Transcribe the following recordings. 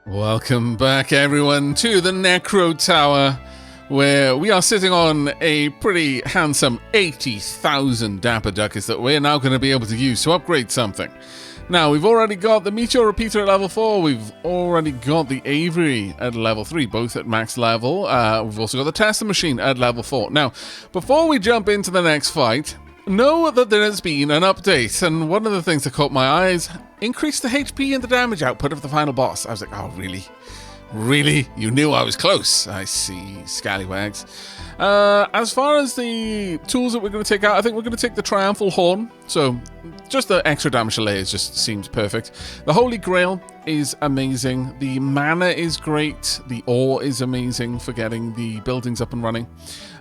Welcome back, everyone, to the Necro Tower, where we are sitting on a pretty handsome 80,000 Dapper Ducats that we're now going to be able to use to upgrade something. Now, we've already got the Meteor Repeater at level 4, we've already got the Avery at level 3, both at max level. We've also got the Tester Machine at level 4. Now, before we jump into the next fight, know that there has been an update, and one of the things that caught my eyes, increased the HP and the damage output of the final boss. I was like, oh, really? Really? You knew I was close. I see, scallywags. As far as the tools that we're going to take out, I think we're going to take the Triumphal Horn. So, just the extra damage to layers just seems perfect. The Holy Grail is amazing. The mana is great. The ore is amazing for getting the buildings up and running.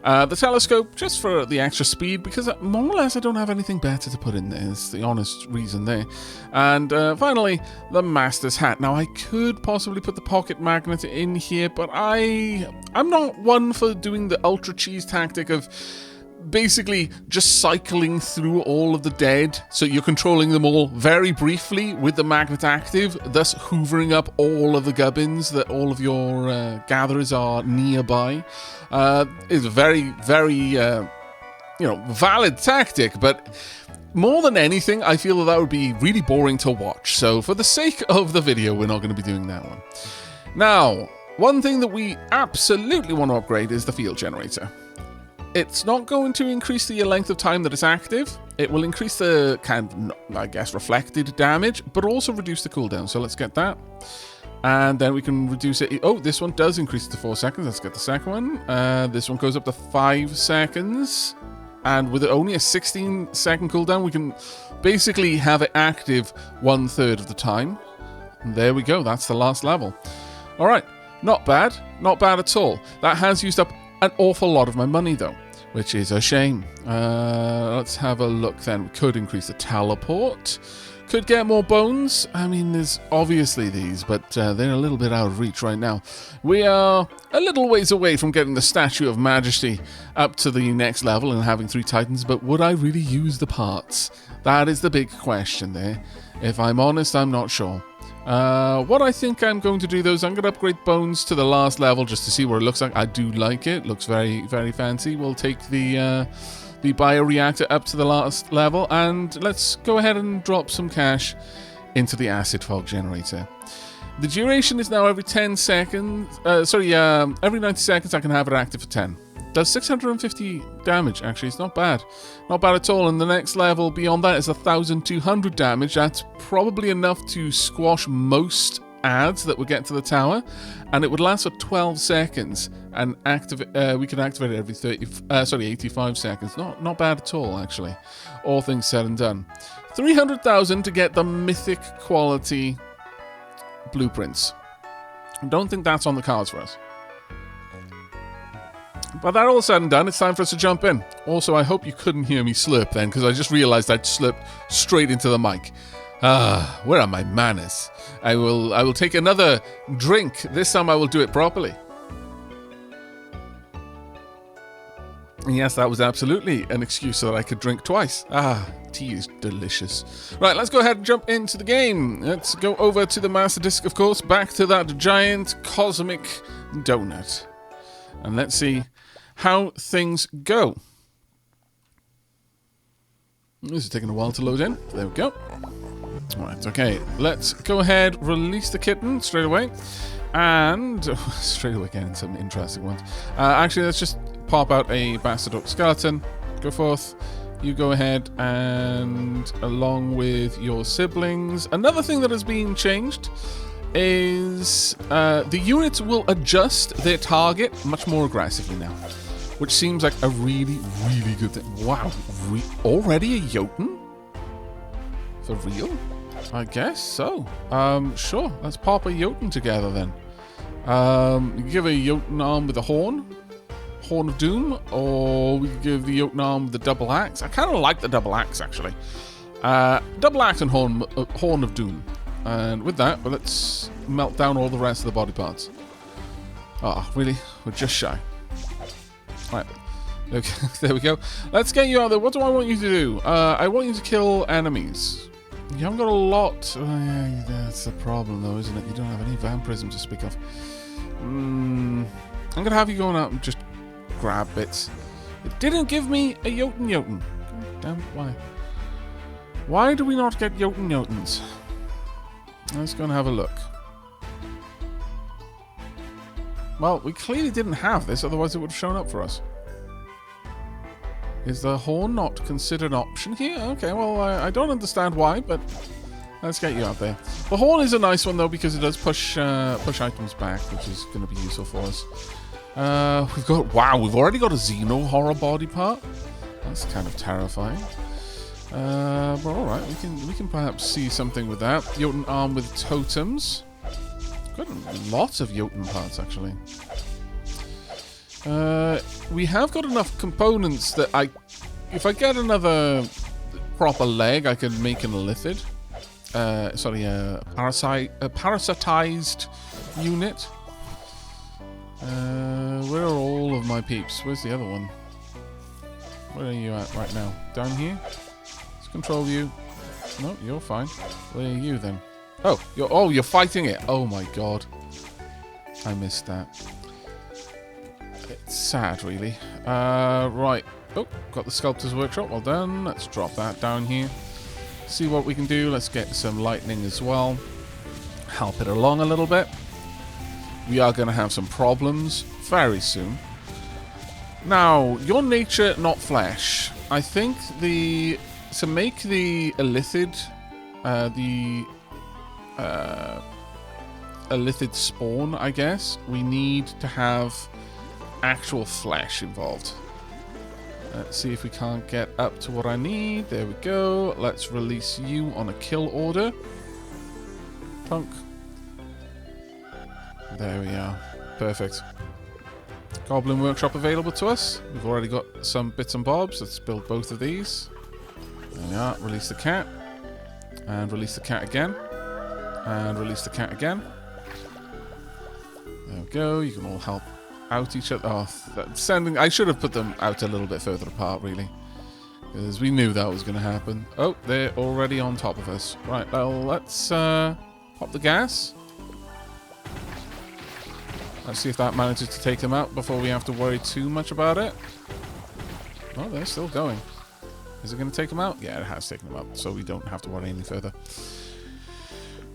The telescope, just for the extra speed, because more or less I don't have anything better to put in there. It's the honest reason there. And finally, the Master's Hat. Now, I could possibly put the pocket magnet in here, but I'm not one for doing the ultra cheese tactic of basically just cycling through all of the dead, so you're controlling them all very briefly with the magnet active, thus hoovering up all of the gubbins that all of your gatherers are nearby. Is a very, very, valid tactic, but more than anything, I feel that would be really boring to watch. So for the sake of the video, we're not going to be doing that one. Now, one thing that we absolutely want to upgrade is the field generator. It's not going to increase the length of time that it's active. It will increase the reflected damage, but also reduce the cooldown. So let's get that. And then we can reduce it. Oh, this one does increase it to 4 seconds. Let's get the second one. This one goes up to 5 seconds. And with only a 16-second cooldown, we can basically have it active 1/3 of the time. And there we go. That's the last level. All right. Not bad. Not bad at all. That has used up an awful lot of my money, though, which is a shame. Let's have a look then. We could increase the teleport. Could get more bones. I mean, there's obviously these, but they're a little bit out of reach right now. We are a little ways away from getting the Statue of Majesty up to the next level and having 3 Titans, but would I really use the parts? That is the big question there. If I'm honest, I'm not sure. What I think I'm going to do, though, is I'm going to upgrade bones to the last level just to see what it looks like. I do like it. Looks very, very fancy. We'll take the bioreactor up to the last level, and let's go ahead and drop some cash into the acid fog generator. The duration is now every 10 seconds. Every 90 seconds I can have it active for 10. Does 650 damage, actually. It's not bad. Not bad at all. And the next level beyond that is 1,200 damage. That's probably enough to squash most adds that would get to the tower. And it would last for 12 seconds. And we can activate it every 85 seconds. Not bad at all, actually. All things said and done. 300,000 to get the mythic quality blueprints. I don't think that's on the cards for us. But that all said and done, it's time for us to jump in. Also, I hope you couldn't hear me slurp then, because I just realized I'd slurped straight into the mic. Where are my manners? I will take another drink. This time I will do it properly. And yes, that was absolutely an excuse so that I could drink twice. Tea is delicious. Right, let's go ahead and jump into the game. Let's go over to the Master Disc, of course, back to that giant cosmic donut. And let's see how things go. This is taking a while to load in. There we go. Alright, okay. Let's go ahead, release the kitten straight away. And straight away getting some interesting ones. Actually, let's just pop out a bastard orc skeleton. Go forth. You go ahead and along with your siblings. Another thing that has been changed is the units will adjust their target much more aggressively now, which seems like a really, really good thing. Wow, already a Jotun? For real? I guess so. Sure, let's pop a Jotun together then. You give a Jotun arm with a horn of doom, or we could give the Jotun arm with the double axe. I kind of like the double axe, actually. Double axe and horn of doom. And with that, let's melt down all the rest of the body parts. Oh, really? We're just shy. Right. Okay, there we go. Let's get you out there. What do I want you to do? I want you to kill enemies. You haven't got a lot. Yeah, that's the problem, though, isn't it? You don't have any vampirism to speak of. I'm going to have you going out and just grab bits. It didn't give me a Jotun. God damn it, why? Why do we not get Jotens? Let's go and have a look. Well, we clearly didn't have this, otherwise it would have shown up for us. Is the horn not considered an option here? Okay, well, I don't understand why, but let's get you out there. The horn is a nice one, though, because it does push items back, which is going to be useful for us. We've already got a Xeno horror body part. That's kind of terrifying. But alright, we can perhaps see something with that. Jotun arm with totems. Got lots of Jotun parts, actually. We have got enough components that if I get another proper leg, I can make an illithid. A parasitized unit. Where are all of my peeps? Where's the other one? Where are you at right now? Down here? Let's control you. No, you're fine. Where are you then? Oh, you're fighting it. Oh my god. I missed that. It's sad, really. Right. Oh, got the Sculptor's Workshop. Well done. Let's drop that down here. See what we can do. Let's get some lightning as well. Help it along a little bit. We are going to have some problems very soon. Now, your nature, not flesh. I think to make the illithid, illithid spawn, I guess, we need to have actual flesh involved. Let's see if we can't get up to what I need. There we go. Let's release you on a kill order. Punk. There we are. Perfect. Goblin Workshop available to us. We've already got some bits and bobs. Let's build both of these. There we are. Release the cat. And release the cat again. And release the cat again. There we go. You can all help out each other. Oh, I should have put them out a little bit further apart, really. Because we knew that was going to happen. Oh, they're already on top of us. Right, well, let's pop the gas. Let's see if that manages to take them out before we have to worry too much about it. Oh, they're still going. Is it going to take them out? Yeah, it has taken them out, so we don't have to worry any further.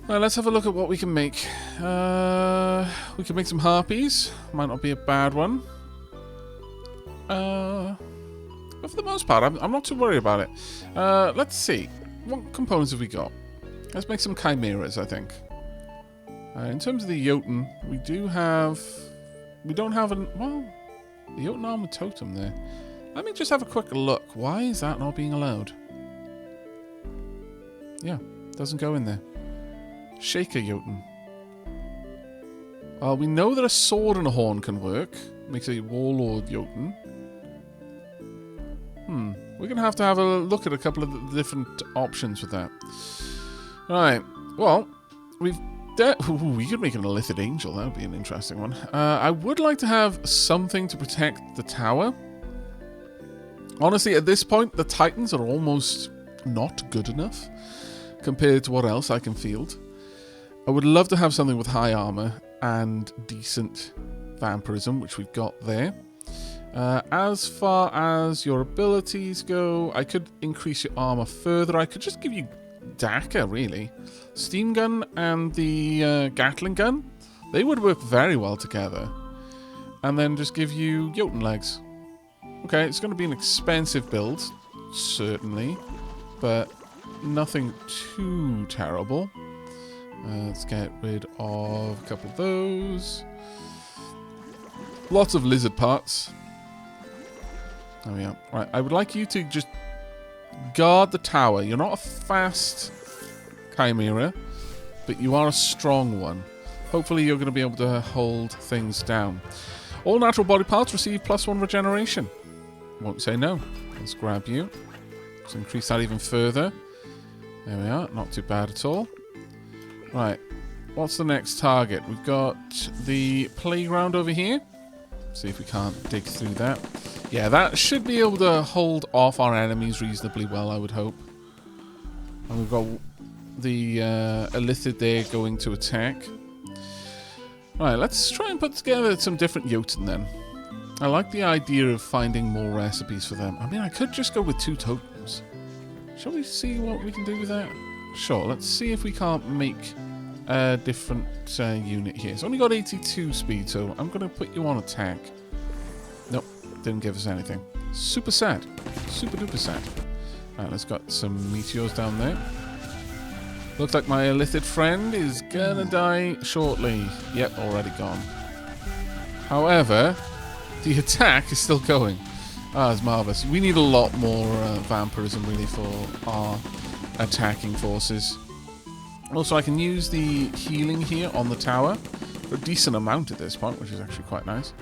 Well, let's have a look at what we can make. We can make some harpies. Might not be a bad one. But for the most part, I'm not too worried about it. Let's see. What components have we got? Let's make some chimeras, I think. In terms of the Jotun, we don't have the Jotun armor totem there. Let me just have a quick look. Why is that not being allowed? Yeah, doesn't go in there. Shaker Jotun. Well, we know that a sword and a horn can work. Makes a warlord Jotun. We're going to have a look at a couple of the different options with that. Right. Well, we could make an illithid angel. That would be an interesting one. I would like to have something to protect the tower. Honestly, at this point, the Titans are almost not good enough compared to what else I can field. I would love to have something with high armor and decent vampirism, which we've got there. As far as your abilities go, I could increase your armor further. I could just give you Daka, really. Steam gun and the Gatling gun, they would work very well together. And then just give you Jotun legs. Okay, it's going to be an expensive build, certainly, but nothing too terrible. Let's get rid of a couple of those. Lots of lizard parts. Oh yeah. Right, I would like you to just guard the tower. You're not a fast chimera, but you are a strong one. Hopefully you're going to be able to hold things down. All natural body parts receive +1 regeneration. Won't say no. Let's grab you. Let's increase that even further. There we are. Not too bad at all. Right. What's the next target? We've got the playground over here. See if we can't dig through that. Yeah, that should be able to hold off our enemies reasonably well, I would hope. And we've got the Illithid there going to attack. Alright, let's try and put together some different Jotun then. I like the idea of finding more recipes for them. I mean, I could just go with 2 totems. Shall we see what we can do with that? Sure, let's see if we can't make a different unit here. It's only got 82 speed, so I'm going to put you on attack. Nope, didn't give us anything. Super sad. Super duper sad. Alright, let's got some meteors down there. Looks like my Illithid friend is gonna die shortly. Yep, already gone. However, the attack is still going. Ah, it's marvellous. We need a lot more vampirism, really, for our attacking forces. Also, I can use the healing here on the tower for a decent amount at this point, which is actually quite nice.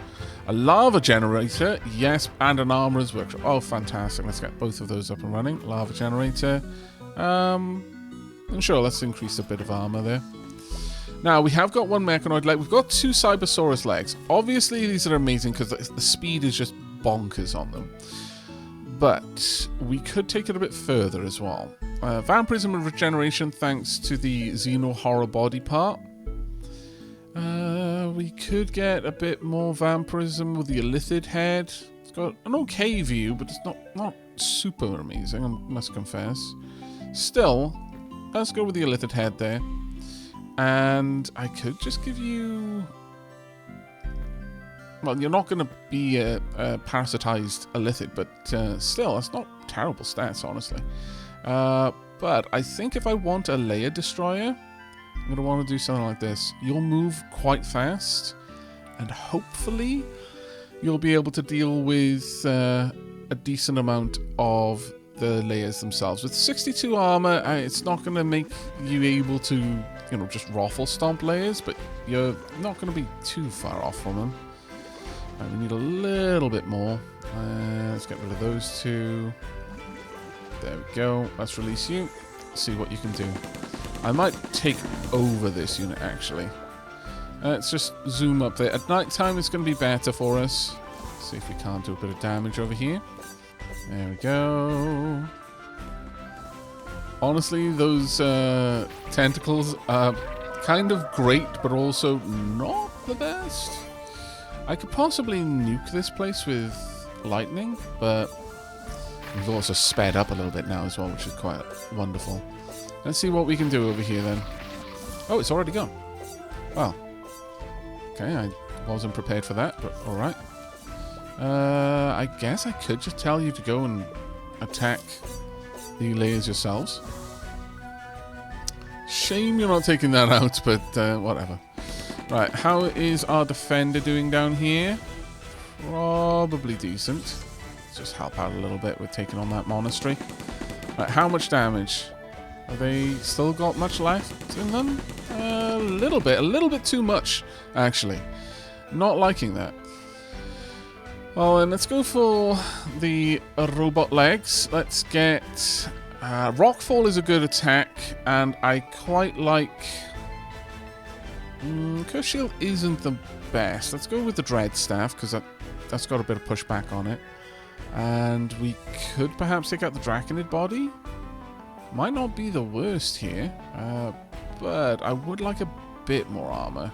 A lava generator, yes, and an armorer's workshop. Oh, fantastic. Let's get both of those up and running. Lava generator. And sure, let's increase a bit of armor there. Now, we have got 1 mechanoid leg. We've got 2 Cybersaurus legs. Obviously, these are amazing because the speed is just bonkers on them. But we could take it a bit further as well. Vampirism and regeneration thanks to the Xeno horror body part. We could get a bit more vampirism with the Illithid head. It's got an okay view, but it's not super amazing, I must confess. Still, let's go with the Illithid head there. And I could just give you... Well, you're not going to be a parasitized Illithid, but still, that's not terrible stats, honestly. But I think if I want a layer destroyer, I'm going to want to do something like this. You'll move quite fast, and hopefully you'll be able to deal with a decent amount of the layers themselves. With 62 armor, it's not going to make you able to, you know, just raffle stomp layers, but you're not going to be too far off from them. We need a little bit more. Let's get rid of those 2. There we go. Let's release you. See what you can do. I might take over this unit, actually. Let's just zoom up there. At night time, it's going to be better for us. See if we can't do a bit of damage over here. There we go. Honestly, those tentacles are kind of great, but also not the best. I could possibly nuke this place with lightning, but we've also sped up a little bit now as well, which is quite wonderful. Let's see what we can do over here then. Oh, it's already gone. Well, okay, I wasn't prepared for that, but alright. I guess I could just tell you to go and attack the layers yourselves. Shame you're not taking that out, but whatever. Right, how is our defender doing down here? Probably decent. Let's just help out a little bit with taking on that monastery. Right, how much damage? Have they still got much left in them? A little bit too much, actually. Not liking that. Well, then let's go for the robot legs. Let's get... Rockfall is a good attack, and I quite like... Curse Shield isn't the best. Let's go with the Dread Staff, because that's got a bit of pushback on it. And we could perhaps take out the Draconid body. Might not be the worst here, but I would like a bit more armor.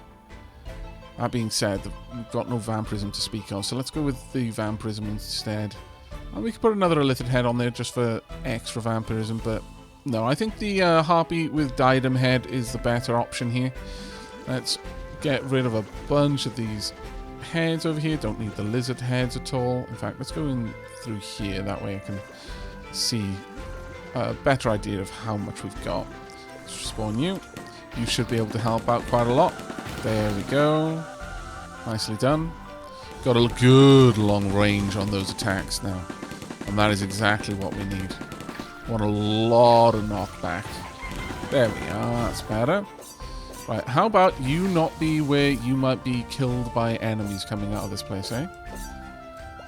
That being said, we've got no vampirism to speak of, so let's go with the vampirism instead. And we could put another Illithid head on there just for extra vampirism, but no, I think the Harpy with Diadem head is the better option here. Let's get rid of a bunch of these heads over here. Don't need the lizard heads at all. In fact, let's go in through here. That way I can see a better idea of how much we've got. Let's spawn you. You should be able to help out quite a lot. There we go. Nicely done. Got a good long range on those attacks now. And that is exactly what we need. Want a lot of knockback. There we are. That's better. Right, how about you not be where you might be killed by enemies coming out of this place, eh?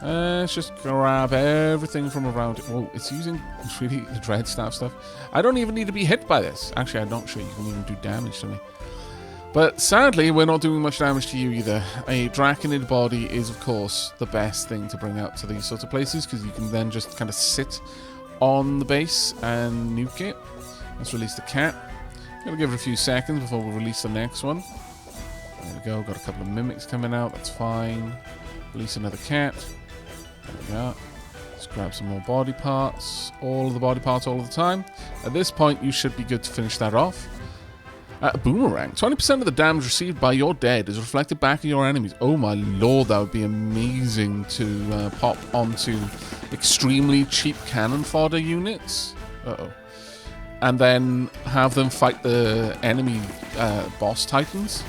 Let's just grab everything from around it. Whoa, it's using really the Dread Staff stuff. I don't even need to be hit by this. Actually, I'm not sure you can even do damage to me. But sadly, we're not doing much damage to you either. A Draconid body is, of course, the best thing to bring out to these sorts of places, because you can then just kind of sit on the base and nuke it. Let's release the cat. Gonna give it a few seconds before we release the next one. There we go. Got a couple of mimics coming out. That's fine. Release another cat. There we go. Let's grab some more body parts. All of the body parts all of the time. At this point, you should be good to finish that off. Boomerang. 20% of the damage received by your dead is reflected back at your enemies. Oh my lord, that would be amazing to pop onto extremely cheap cannon fodder units. Uh-oh. And then have them fight the enemy boss titans.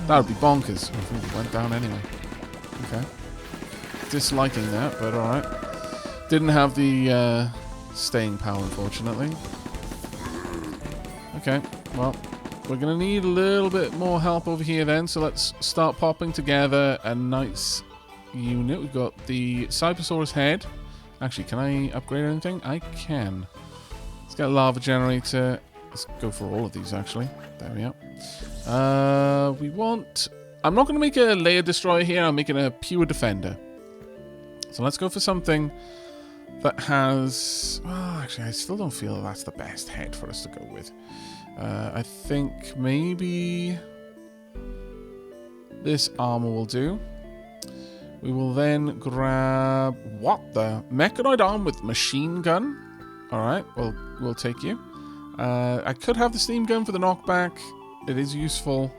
That would be bonkers. Oh, it went down anyway. Okay. Disliking that, but alright. Didn't have the staying power, unfortunately. Okay, well, we're going to need a little bit more help over here then, so let's start popping together a nice unit. We've got the Cybersaurus head. Actually, can I upgrade anything? I can. Let's get a lava generator. Let's go for all of these, actually. There we are. We want... I'm not going to make a layer destroyer here. I'm making a pure defender. So let's go for something that has... Well, actually, I still don't feel that's the best head for us to go with. I think maybe this armor will do. We will then grab... What the? Mechanoid arm with machine gun. Alright, well, we'll take you. I could have the steam gun for the knockback. It is useful.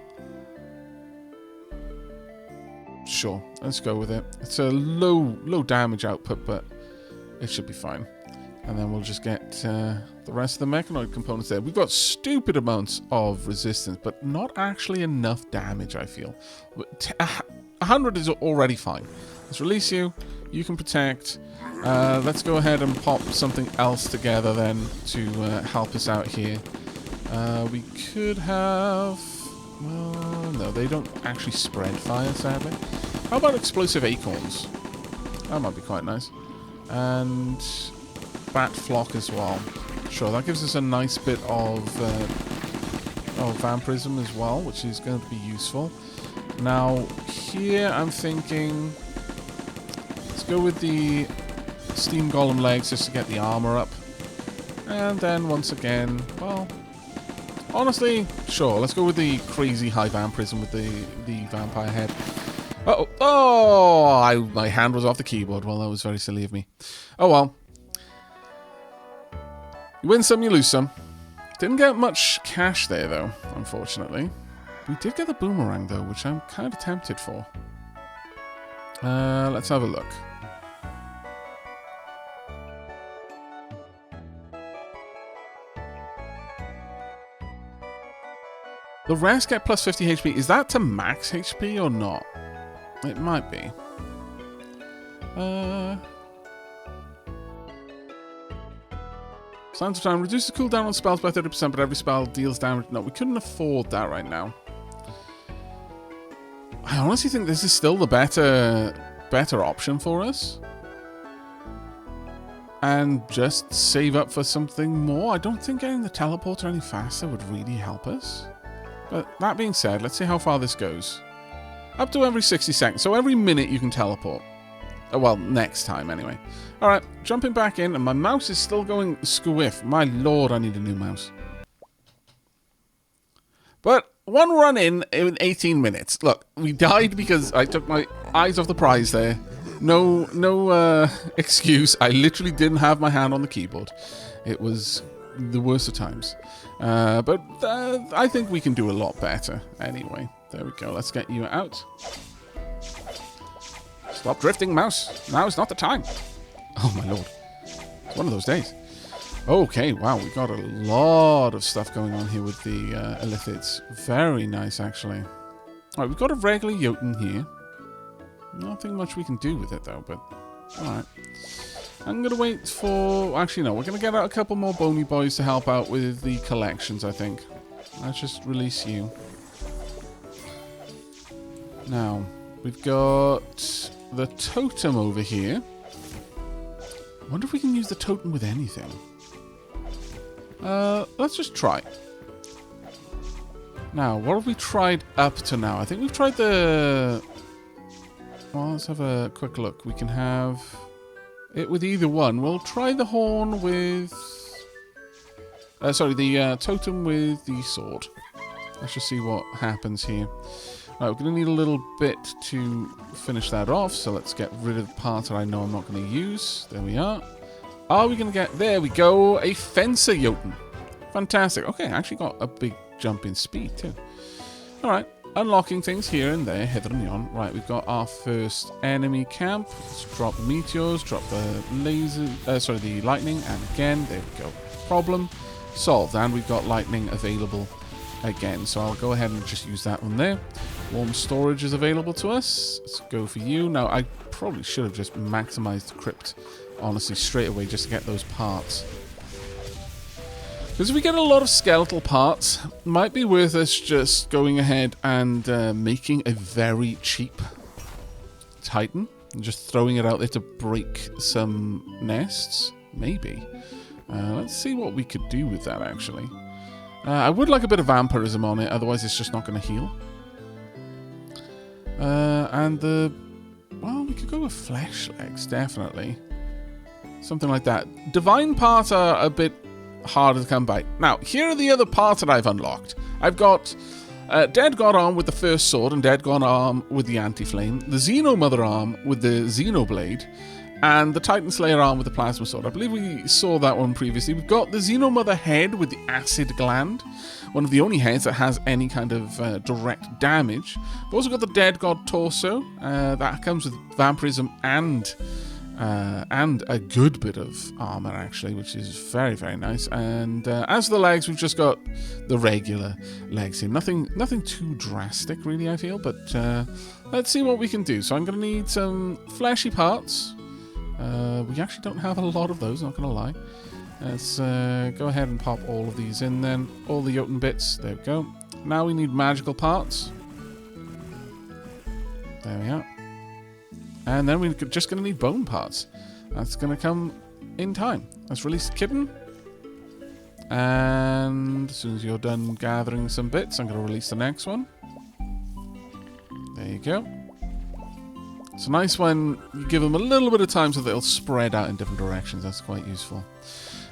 Sure, let's go with it. It's a low damage output, but it should be fine. And then we'll just get the rest of the mechanoid components there. We've got stupid amounts of resistance, but not actually enough damage, I feel. 100 is already fine. Let's release you. You can protect. Let's go ahead and pop something else together then to help us out here. We could have... Well, no, they don't actually spread fire, sadly. How about explosive acorns? That might be quite nice. And bat flock as well. Sure, that gives us a nice bit of vampirism as well, which is going to be useful. Now, here I'm thinking... Let's go with the steam golem legs just to get the armor up. And then once again, well... Honestly, sure, let's go with the crazy high vampirism with the vampire head. Uh-oh. Oh! My hand was off the keyboard. Well, that was very silly of me. Oh, well. You win some, you lose some. Didn't get much cash there, though, unfortunately. We did get the boomerang, though, which I'm kind of tempted for. Let's have a look. The rest get plus 50 HP. Is that to max HP or not? It might be. Sands of Time reduces cooldown on spells by 30%, but every spell deals damage. No, we couldn't afford that right now. I honestly think this is still the better option for us. And just save up for something more. I don't think getting the teleporter any faster would really help us. But that being said, let's see how far this goes. Up to every 60 seconds. So every minute you can teleport. Well, next time anyway. Alright, jumping back in, and my mouse is still going squiff. My lord, I need a new mouse. But one run in 18 minutes. Look, we died because I took my eyes off the prize there. No excuse. I literally didn't have my hand on the keyboard. It was the worst of times. But I think we can do a lot better. Anyway, there we go. Let's get you out. Stop drifting, mouse. Now is not the time. Oh, my lord. It's one of those days. Okay, wow. We've got a lot of stuff going on here with the illithids. Very nice, actually. All right, we've got a regular Jotun here. Nothing much we can do with it, though, but all right. I'm going to wait for... Actually, no. We're going to get out a couple more bony boys to help out with the collections, I think. Let's just release you. Now, we've got the totem over here. I wonder if we can use the totem with anything. Let's just try. Now, what have we tried up to now? I think we've tried the... Well, let's have a quick look. We can have... it with either one. We'll try the horn with... Sorry, the totem with the sword. Let's just see what happens here. Right, we're going to need a little bit to finish that off, so let's get rid of the part that I know I'm not going to use. There we are. Are we going to get... There we go, a fencer Jotun. Fantastic. Okay, I actually got a big jump in speed, too. Alright, unlocking things here and there, hither and yon. Right, we've got our first enemy camp. Let's drop the meteors, drop the laser... the lightning, and again, there we go. Problem solved, and we've got lightning available again, so I'll go ahead and just use that one there. Warm storage is available to us. Let's go for you. Now, I probably should have just maximized the crypt, honestly, straight away, just to get those parts. Because if we get a lot of skeletal parts, it might be worth us just going ahead and making a very cheap Titan, and just throwing it out there to break some nests, maybe. Let's see what we could do with that, actually. I would like a bit of vampirism on it, otherwise it's just not going to heal. Well, we could go with flesh legs, definitely. Something like that. Divine parts are a bit harder to come by. Now, here are the other parts that I've unlocked. I've got Dead God Arm with the first sword, and Dead God Arm with the Anti-Flame, the Xeno Mother Arm with the Xenoblade, and the Titan Slayer arm with the Plasma Sword. I believe we saw that one previously. We've got the Xenomother head with the Acid Gland, one of the only heads that has any kind of direct damage. We've also got the Dead God Torso. That comes with Vampirism and a good bit of armor, actually, which is very, very nice. And as for the legs, we've just got the regular legs here. Nothing too drastic, really, I feel. But let's see what we can do. So I'm going to need some fleshy parts. We actually don't have a lot of those, not going to lie. Let's go ahead and pop all of these in then. All the Jotun bits. There we go. Now we need magical parts. There we are. And then we're just going to need bone parts. That's going to come in time. Let's release the kitten. And as soon as you're done gathering some bits, I'm going to release the next one. There you go. It's nice when you give them a little bit of time so they'll spread out in different directions. That's quite useful.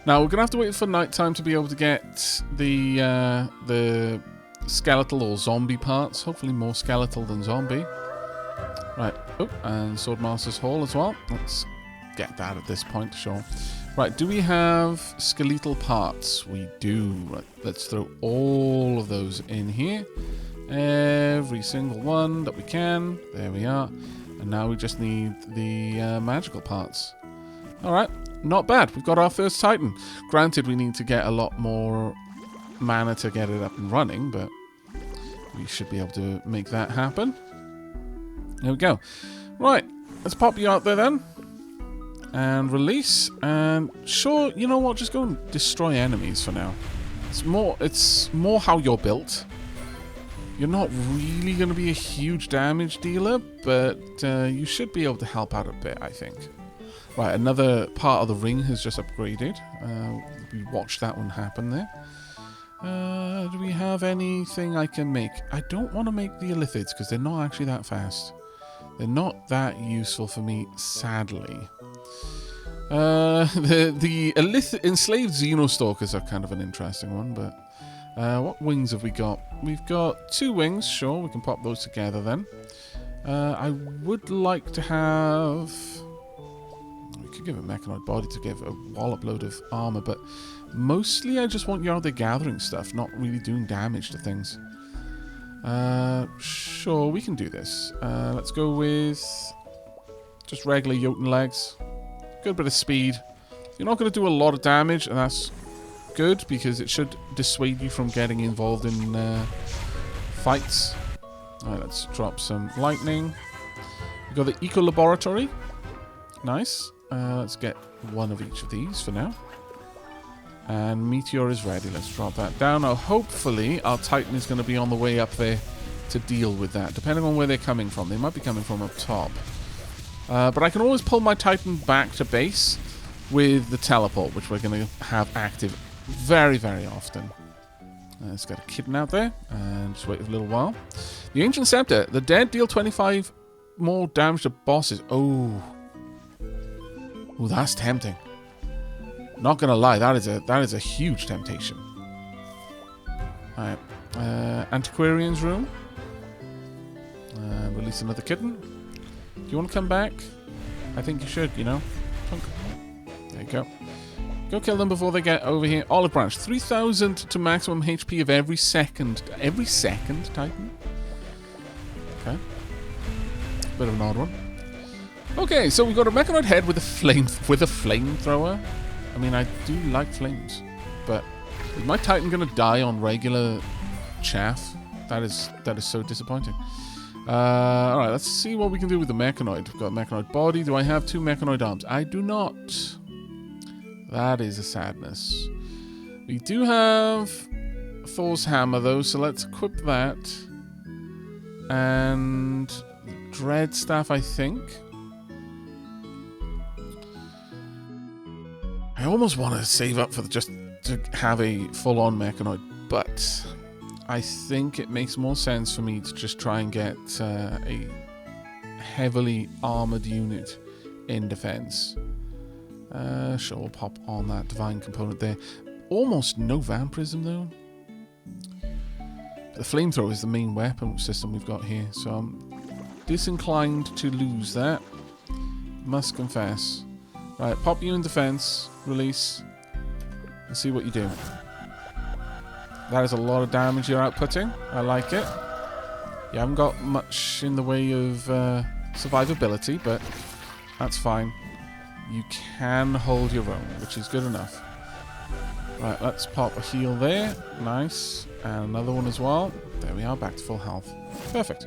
Now, we're going to have to wait for nighttime to be able to get the skeletal or zombie parts. Hopefully more skeletal than zombie. Right. Oh, and Swordmaster's Hall as well. Let's get that at this point, sure. Right, do we have skeletal parts? We do. Right, let's throw all of those in here. Every single one that we can. There we are. And now we just need the magical parts. Alright, not bad. We've got our first Titan. Granted, we need to get a lot more mana to get it up and running, but we should be able to make that happen. There we go. Right, let's pop you out there then. And release. And sure, you know what? Just go and destroy enemies for now. It's more how you're built. You're not really going to be a huge damage dealer, but you should be able to help out a bit, I think. Right, another part of the ring has just upgraded. We watched that one happen there. Do we have anything I can make? I don't want to make the Illithids because they're not actually that fast. They're not that useful for me, sadly. The enslaved Xenostalkers are kind of an interesting one, but what wings have we got? We've got 2 wings, sure, we can pop those together then. I would like to have... We could give a mechanoid body to give a wallop load of armor, but mostly I just want you out there gathering stuff, not really doing damage to things. Sure, we can do this. Let's go with just regular Jotun legs. Good bit of speed. You're not going to do a lot of damage, and that's good because it should dissuade you from getting involved in fights. Alright, let's drop some lightning. We've got the Eco Laboratory. Nice. Let's get one of each of these for now. And Meteor is ready. Let's drop that down. Now, hopefully, our Titan is going to be on the way up there to deal with that, depending on where they're coming from. They might be coming from up top. But I can always pull my Titan back to base with the teleport, which we're going to have active very, very often. Let's get a kitten out there and just wait a little while. The Ancient Scepter. The dead deal 25 more damage to bosses. Oh, that's tempting. Not gonna lie, that is a huge temptation. Alright. Antiquarian's room. Release another kitten. Do you want to come back? I think you should, you know. There you go. Go kill them before they get over here. Olive branch. 3,000 to maximum HP of every second. Every second, Titan? Okay. Bit of an odd one. Okay, so we've got a mechanoid head with a flamethrower. I mean, I do like flames, but is my Titan gonna die on regular chaff? That is so disappointing. All right, let's see what we can do with the mechanoid. We've got a mechanoid body. Do I have 2 mechanoid arms? I do not. That is a sadness. We do have Thor's hammer though, so let's equip that. And Dread staff, I think. I almost want to save up for just to have a full-on mechanoid, but I think it makes more sense for me to just try and get a heavily armored unit in defense. Sure, we'll pop on that divine component there. Almost no vampirism though. The flamethrower is the main weapon system we've got here, so I'm disinclined to lose that. Must confess. Right, pop you in defense, release, and see what you do. That is a lot of damage you're outputting. I like it. You haven't got much in the way of survivability, but that's fine. You can hold your own, which is good enough. Right, let's pop a heal there. Nice. And another one as well. There we are, back to full health. Perfect.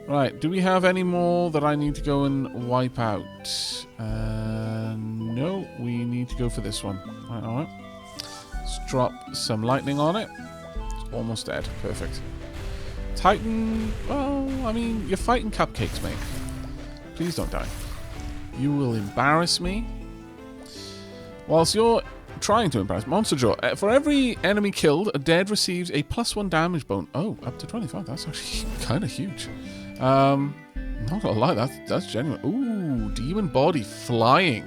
Right, do we have any more that I need to go and wipe out? No, we need to go for this one. Alright. Let's drop some lightning on it. It's almost dead. Perfect. Titan, well, I mean, you're fighting cupcakes, mate. Please don't die. You will embarrass me. Whilst you're trying to embarrass Monster Jaw, for every enemy killed, a dead receives a +1 damage bonus. Oh, up to 25. That's actually kind of huge. Not gonna lie, that's genuine. Ooh, demon body flying.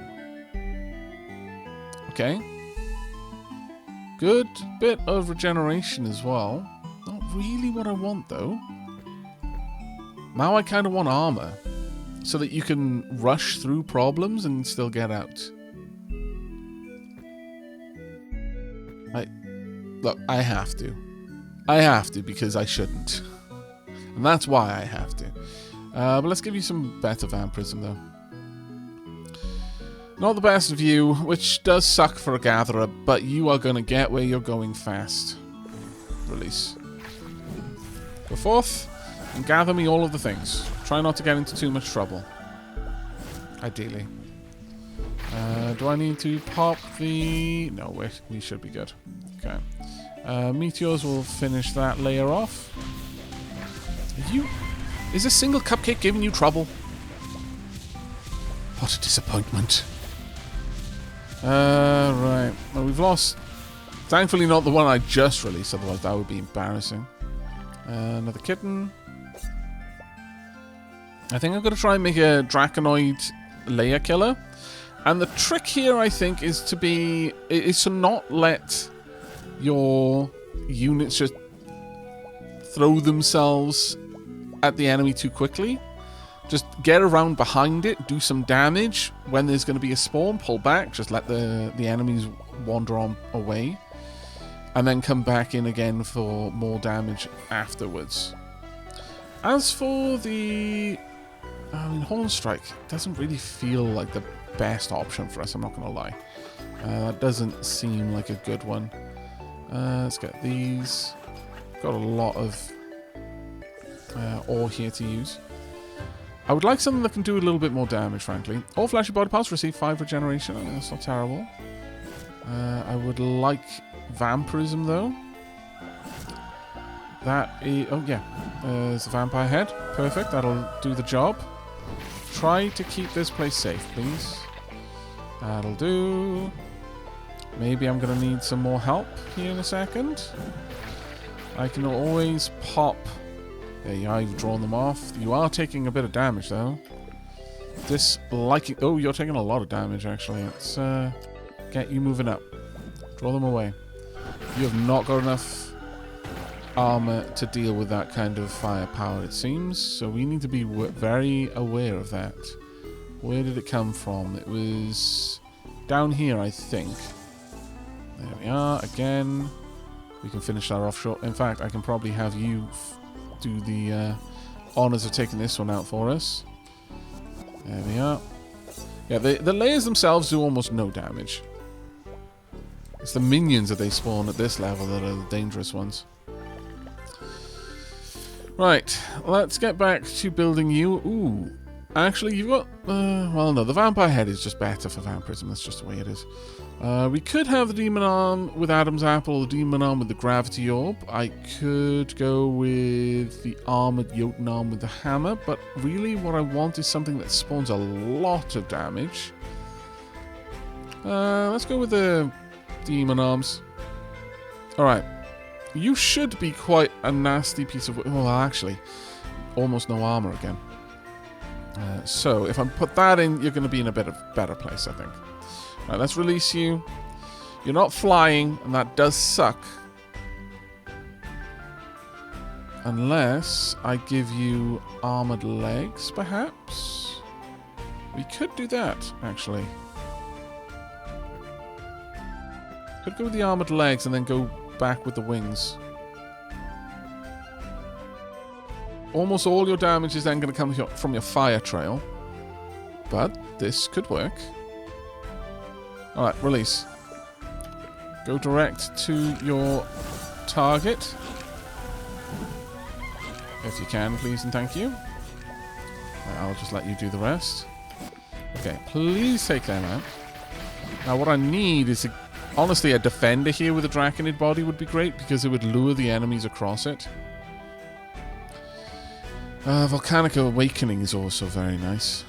Okay. Good bit of regeneration as well. Not really what I want though. Now I kind of want armor, so that you can rush through problems and still get out. Look, I have to. I have to because I shouldn't. And that's why I have to. But let's give you some better vampirism, though. Not the best of you, which does suck for a gatherer, but you are going to get where you're going fast. Release. Go forth and gather me all of the things. Try not to get into too much trouble. Ideally. Do I need to pop the... No, we should be good. Okay. Meteors will finish that layer off. Is a single cupcake giving you trouble? What a disappointment. Right. Well, we've lost... Thankfully not the one I just released, otherwise that would be embarrassing. Another kitten. I think I'm going to try and make a Draconoid layer killer. And the trick here, I think, is to not let your units just throw themselves at the enemy too quickly. Just get around behind it, do some damage. When there's going to be a spawn, pull back. Just let the enemies wander on away. And then come back in again for more damage afterwards. As for the... I mean, Horn Strike doesn't really feel like the best option for us, I'm not going to lie. That doesn't seem like a good one. Let's get these. Got a lot of ore here to use. I would like something that can do a little bit more damage, frankly. All flashy body parts receive 5 regeneration. I mean, that's not terrible. I would like vampirism, though. That is... Oh, yeah. There's a vampire head. Perfect. That'll do the job. Try to keep this place safe, please. That'll do. Maybe I'm going to need some more help here in a second. I can always pop... There you are, you've drawn them off. You are taking a bit of damage, though. Disliking... Oh, you're taking a lot of damage, actually. It's Get you moving up. Draw them away. You have not got enough armor to deal with that kind of firepower, it seems. So we need to be very aware of that. Where did it come from? It was down here, I think. There we are. Again, we can finish that off short. In fact, I can probably have you do the honors of taking this one out for us. There we are. Yeah, the layers themselves do almost no damage. It's the minions that they spawn at this level that are the dangerous ones. Right, let's get back to building you. Ooh, actually, you've got... well, no, the vampire head is just better for vampirism. That's just the way it is. We could have the demon arm with Adam's apple, the demon arm with the gravity orb. I could go with the armored Jotun arm with the hammer, but really what I want is something that spawns a lot of damage. Let's go with the demon arms. Alright. You should be quite a nasty piece of... well, actually, almost no armor again. So, if I put that in, you're going to be in a better place, I think. Right, let's release you. You're not flying, and that does suck. Unless I give you armored legs, perhaps? We could do that, actually. Could go with the armored legs and then go back with the wings. Almost all your damage is then going to come from your fire trail. But this could work. Alright, release. Go direct to your target. If you can, please and thank you. I'll just let you do the rest. Okay, please take them out. Now what I need is honestly, a defender here with a Draconid body would be great because it would lure the enemies across it. Volcanic Awakening is also very nice.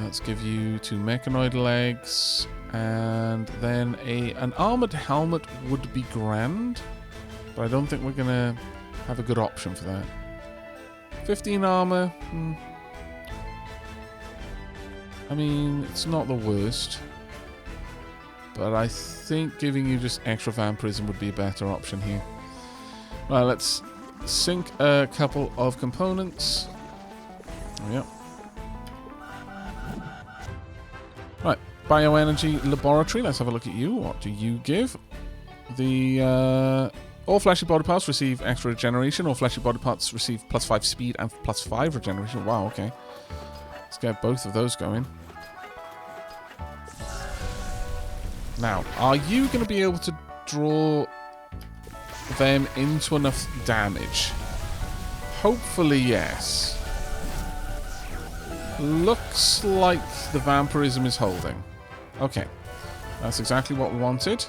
Let's give you 2 mechanoid legs. And then an armored helmet would be grand. But I don't think we're going to have a good option for that. 15 armor. I mean, it's not the worst. But I think giving you just extra vampirism would be a better option here. Right, let's sync a couple of components. There we go. Right, bioenergy laboratory. Let's have a look at you. What do you give? The all fleshy body parts receive extra regeneration. All fleshy body parts receive +5 speed and +5 regeneration. Wow, okay. Let's get both of those going. Now, are you going to be able to draw them into enough damage? Hopefully, yes. Looks like the vampirism is holding. Okay. That's exactly what we wanted.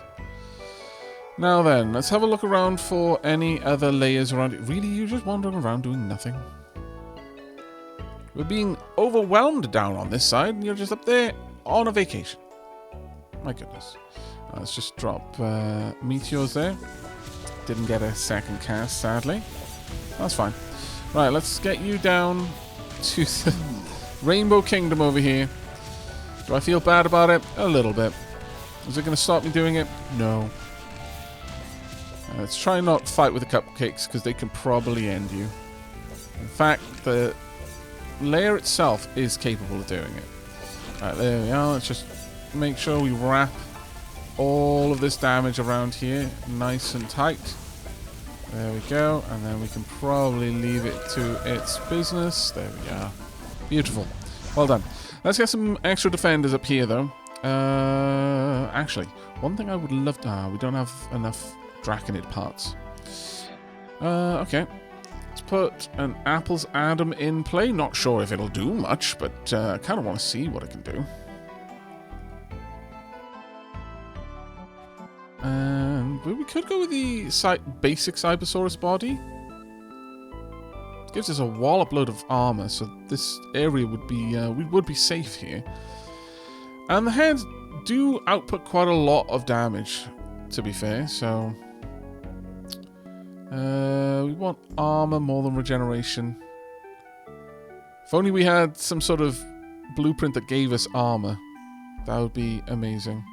Now then, let's have a look around for any other layers around it. Really, you're just wandering around doing nothing? We're being overwhelmed down on this side, and you're just up there on a vacation. My goodness. Let's just drop meteors there. Didn't get a second cast, sadly. That's fine. Right, let's get you down to the Rainbow Kingdom over here. Do I feel bad about it? A little bit. Is it going to stop me doing it? No. Let's try not fight with the cupcakes, because they can probably end you. In fact, the layer itself is capable of doing it. Alright, there we are. Let's just make sure we wrap all of this damage around here nice and tight. There we go. And then we can probably leave it to its business. There we are. Beautiful. Well done. Let's get some extra defenders up here, though. Actually, one thing I would love to... we don't have enough Draconid parts. Okay. Let's put an Apple's Adam in play. Not sure if it'll do much, but I kind of want to see what it can do. But we could go with the basic Cybersaurus body. It gives us a wallop load of armor, so this area would be we would be safe here. And the heads do output quite a lot of damage, to be fair. So we want armor more than regeneration. If only we had some sort of blueprint that gave us armor, that would be amazing.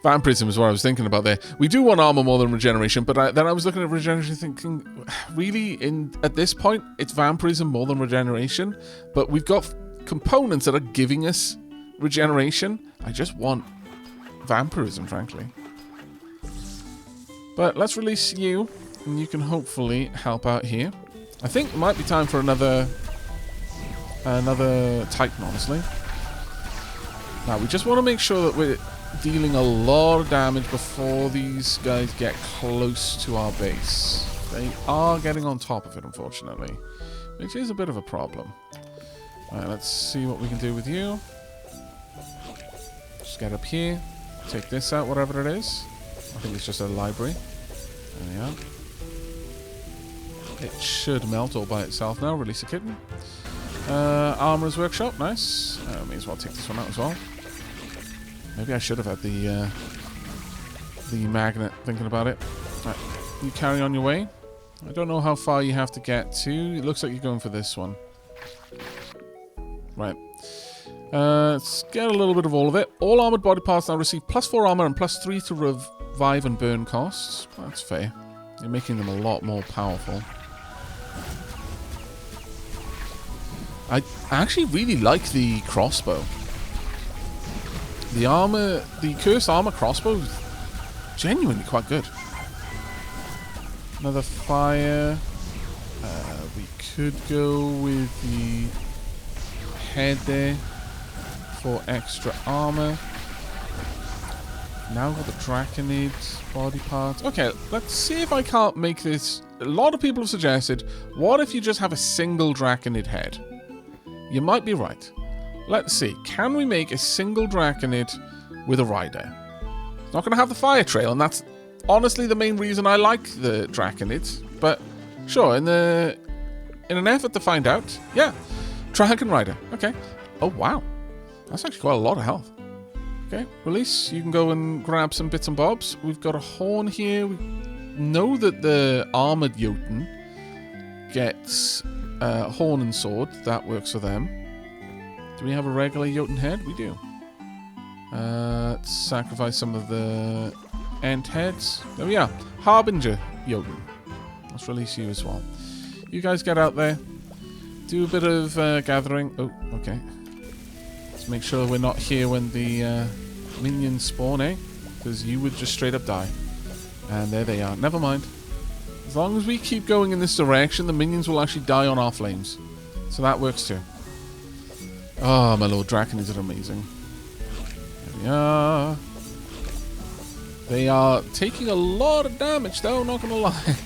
Vampirism is what I was thinking about there. We do want armor more than regeneration, but then I was looking at regeneration thinking, really, at this point, it's vampirism more than regeneration, but we've got components that are giving us regeneration. I just want vampirism, frankly. But let's release you, and you can hopefully help out here. I think it might be time for another Titan, honestly. Now, we just want to make sure that we're dealing a lot of damage before these guys get close to our base. They are getting on top of it, unfortunately, which is a bit of a problem. Alright, let's see what we can do with you. Just get up here, take this out, whatever it is. I think it's just a library. There we are. It should melt all by itself now. Release a kitten. Armorer's Workshop, nice. May as well take this one out as well. Maybe I should have had the magnet, thinking about it. Right, you carry on your way. I don't know how far you have to get to. It looks like you're going for this one. Right. Let's get a little bit of all of it. All armored body parts now receive +4 armor and +3 to revive and burn costs. That's fair. You're making them a lot more powerful. I actually really like the crossbow. The cursed armor crossbow is genuinely quite good. Another fire. We could go with the head there for extra armor. Now got the Draconid body parts. Okay, let's see if I can't make this. A lot of people have suggested, what if you just have a single Draconid head? You might be right. Let's see. Can we make a single Draconid with a rider? It's not going to have the fire trail, and that's honestly the main reason I like the Draconids. But sure, in an effort to find out, yeah, Dragon Rider. Okay. Oh wow, that's actually quite a lot of health. Okay, release. You can go and grab some bits and bobs. We've got a horn here. We know that the armored Jotun gets horn and sword. That works for them. Do we have a regular Jotun head? We do. Let's sacrifice some of the Ent heads. There we are. Harbinger Jotun. Let's release you as well. You guys get out there. Do a bit of gathering. Oh, okay. Let's make sure we're not here when the minions spawn, eh? Because you would just straight up die. And there they are. Never mind. As long as we keep going in this direction, the minions will actually die on our flames. So that works too. Oh, my lord, Draconids are amazing. There we are. They are taking a lot of damage, though, not gonna lie.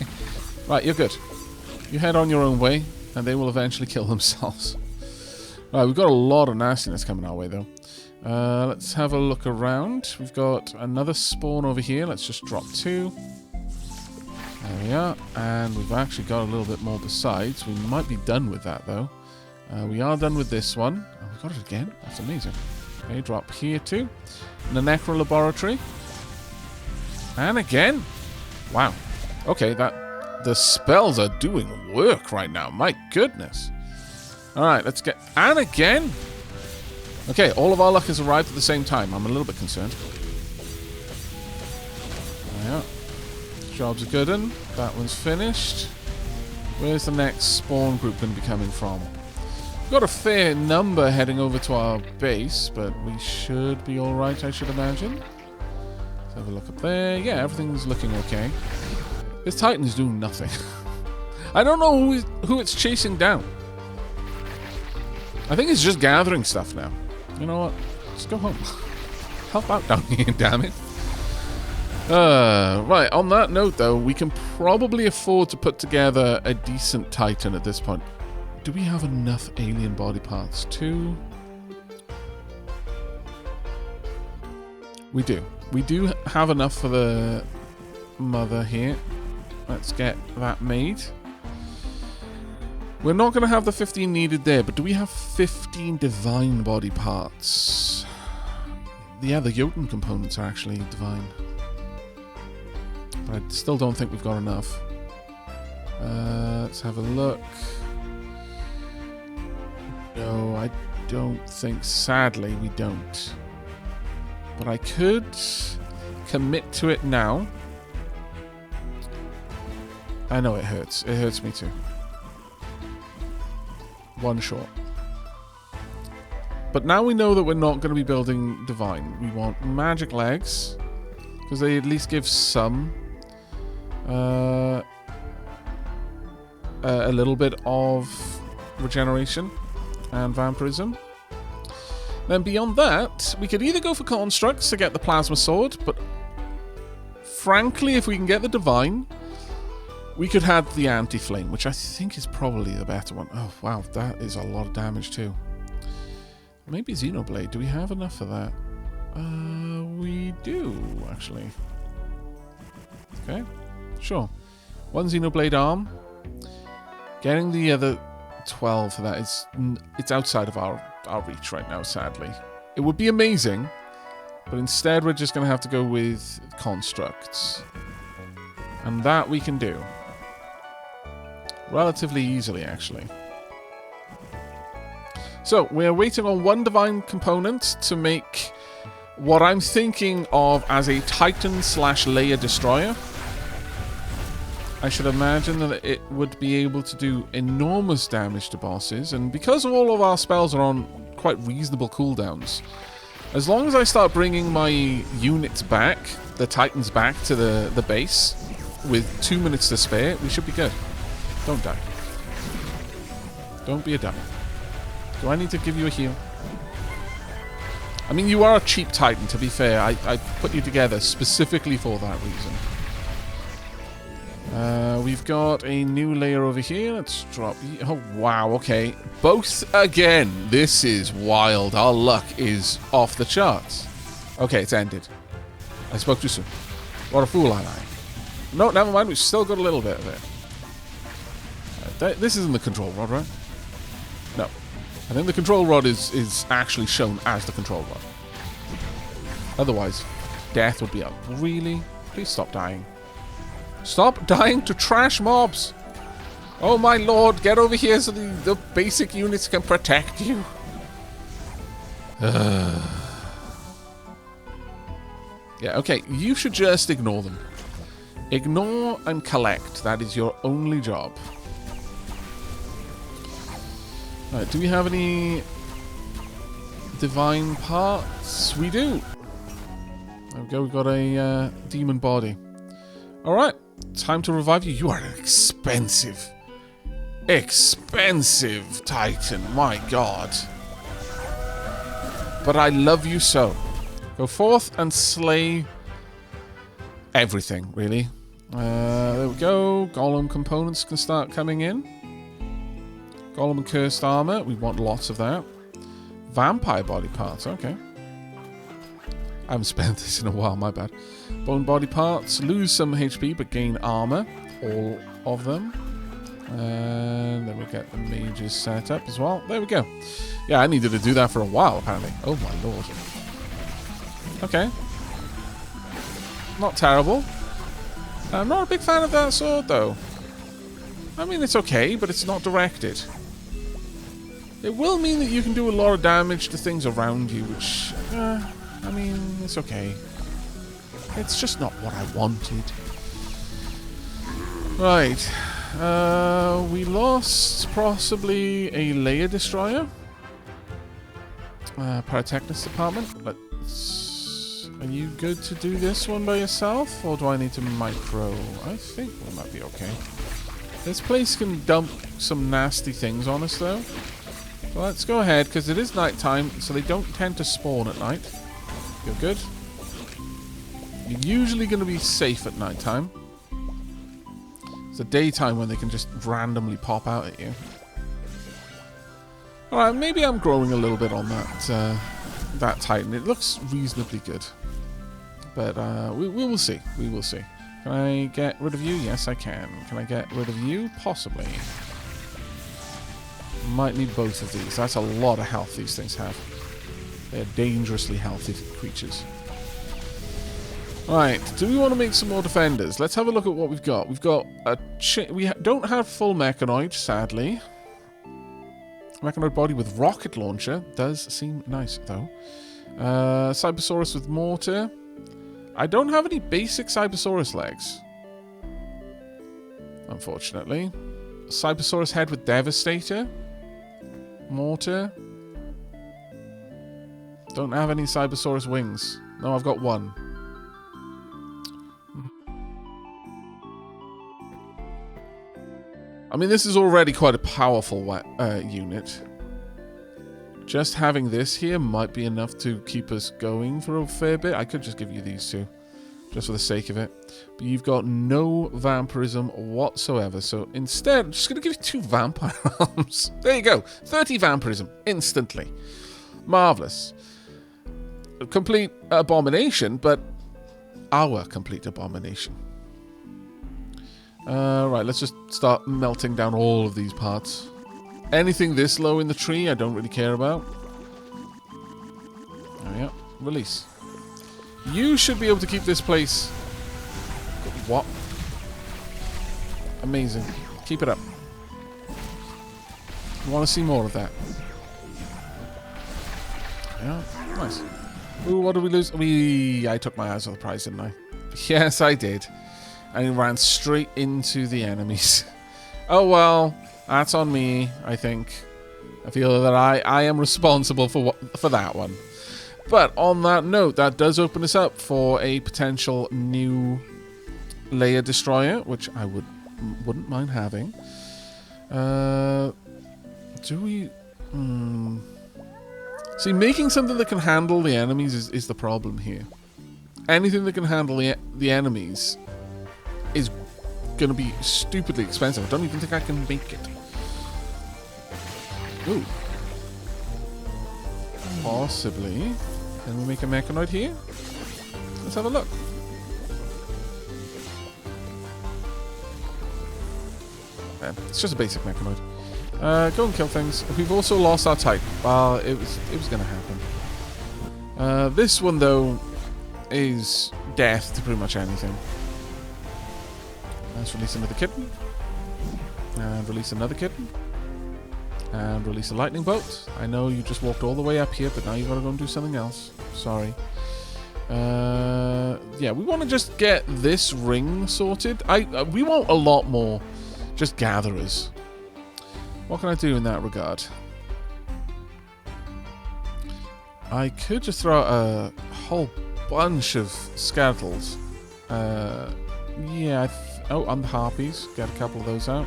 Right, you're good. You head on your own way, and they will eventually kill themselves. Right, we've got a lot of nastiness coming our way, though. Let's have a look around. We've got another spawn over here. Let's just drop 2. There we are. And we've actually got a little bit more besides. We might be done with that, though. We are done with this one. Oh, we got it again. That's amazing. Okay, drop here, too. In the Necro Laboratory. And again. Wow. Okay, the spells are doing work right now. My goodness. Alright, let's get... And again. Okay, all of our luck has arrived at the same time. I'm a little bit concerned. There we are. Job's a good one. That one's finished. Where's the next spawn group going to be coming from? We've got a fair number heading over to our base, but we should be alright, I should imagine. Let's have a look up there. Yeah, everything's looking okay. This Titan is doing nothing. I don't know who it's chasing down. I think it's just gathering stuff now. You know what? Just go home. Help out down here, damn it. Right, on that note, though, we can probably afford to put together a decent Titan at this point. Do we have enough alien body parts too? We do. We do have enough for the mother here. Let's get that made. We're not going to have the 15 needed there, but do we have 15 divine body parts? Yeah, the Jotun components are actually divine. But I still don't think we've got enough. Let's have a look. No, I don't think. Sadly, we don't. But I could commit to it now. I know it hurts. It hurts me too. One short. But now we know that we're not going to be building divine. We want magic legs, because they at least give some a little bit of regeneration and vampirism. Then beyond that, we could either go for constructs to get the plasma sword, but frankly, if we can get the divine, we could have the anti-flame, which I think is probably the better one. Oh wow, that is a lot of damage too. Maybe Xenoblade. Do we have enough for that? We do, actually. Okay, sure. One Xenoblade arm. Getting the other 12 for that is... It's outside of our reach right now, sadly. It would be amazing, but instead we're just going to have to go with constructs. And that we can do. Relatively easily, actually. So, we're waiting on one divine component to make what I'm thinking of as a Titan/Layer Destroyer. I should imagine that it would be able to do enormous damage to bosses, and because all of our spells are on quite reasonable cooldowns, as long as I start bringing my units back, the Titans back to the base, with 2 minutes to spare, we should be good. Don't die. Don't be a dummy. Do I need to give you a heal? I mean, you are a cheap Titan, to be fair. I put you together specifically for that reason. We've got a new layer over here. Let's drop... Oh, wow, okay. Both again. This is wild. Our luck is off the charts. Okay, it's ended. I spoke too soon. What a fool I am. No, never mind. We've still got a little bit of it. This isn't the control rod, right? No. I think the control rod is actually shown as the control rod. Otherwise, death would be up. Really? Please stop dying. Stop dying to trash mobs! Oh my lord, get over here so the basic units can protect you. Yeah, okay, you should just ignore them. Ignore and collect. That is your only job. Right, do we have any divine parts? We do. There we go, we've got a demon body. Alright, time to revive you. You are an expensive Titan, my god. But I love you so. Go forth and slay everything, really. There we go. Golem components can start coming in. Golem and cursed armor. We want lots of that. Vampire body parts. Okay. I haven't spent this in a while, my bad. Bone body parts. Lose some HP, but gain armor. All of them. And then we'll get the mages set up as well. There we go. Yeah, I needed to do that for a while, apparently. Oh, my lord. Okay. Not terrible. I'm not a big fan of that sword, though. I mean, it's okay, but it's not directed. It will mean that you can do a lot of damage to things around you, which, I mean, it's okay. It's just not what I wanted. Right. We lost possibly a layer destroyer. Pyrotechnics department. Are you good to do this one by yourself, or do I need to micro? I think we might be okay. This place can dump some nasty things on us, though. So let's go ahead, because it is nighttime, so they don't tend to spawn at night. You're good. You're usually going to be safe at nighttime. It's the daytime when they can just randomly pop out at you. Alright, maybe I'm growing a little bit on that Titan. It looks reasonably good. But we will see. We will see. Can I get rid of you? Yes, I can. Can I get rid of you? Possibly. Might need both of these. That's a lot of health these things have. They're dangerously healthy creatures. Right, do we want to make some more defenders? Let's have a look at what we've got. We've got a... we don't have full mechanoid, sadly. Mechanoid body with rocket launcher. Does seem nice, though. Cybersaurus with mortar. I don't have any basic Cybersaurus legs, unfortunately. Cybersaurus head with devastator. Mortar. Don't have any Cybersaurus wings. No, I've got one. I mean, this is already quite a powerful unit. Just having this here might be enough to keep us going for a fair bit. I could just give you these two, just for the sake of it. But you've got no vampirism whatsoever. So instead, I'm just going to give you 2 vampire arms. There you go. 30 vampirism instantly. Marvelous. A complete abomination, but our complete abomination. Right, let's just start melting down all of these parts. Anything this low in the tree, I don't really care about. There we go. Release. You should be able to keep this place... What? Amazing. Keep it up. You want to see more of that. Yeah, nice. Ooh, what did we lose? I took my eyes off the prize, didn't I? Yes, I did. And it ran straight into the enemies. Oh well, that's on me, I think. I feel that I am responsible for that one. But on that note, that does open us up for a potential new layer destroyer, which I wouldn't mind having. Do we... See, making something that can handle the enemies is the problem here. Anything that can handle the enemies is going to be stupidly expensive. I don't even think I can make it. Ooh. Possibly. Can we make a mechanoid here? Let's have a look. It's just a basic mechanoid. Go and kill things. We've also lost our type. Well, it was going to happen. This one, though, is death to pretty much anything. Let's release another kitten. And release another kitten. And release a lightning bolt. I know you just walked all the way up here, but now you've got to go and do something else. Sorry. Yeah, we want to just get this ring sorted. We want a lot more just gatherers. What can I do in that regard? I could just throw out a whole bunch of skeletons. Yeah, on the harpies. Get a couple of those out.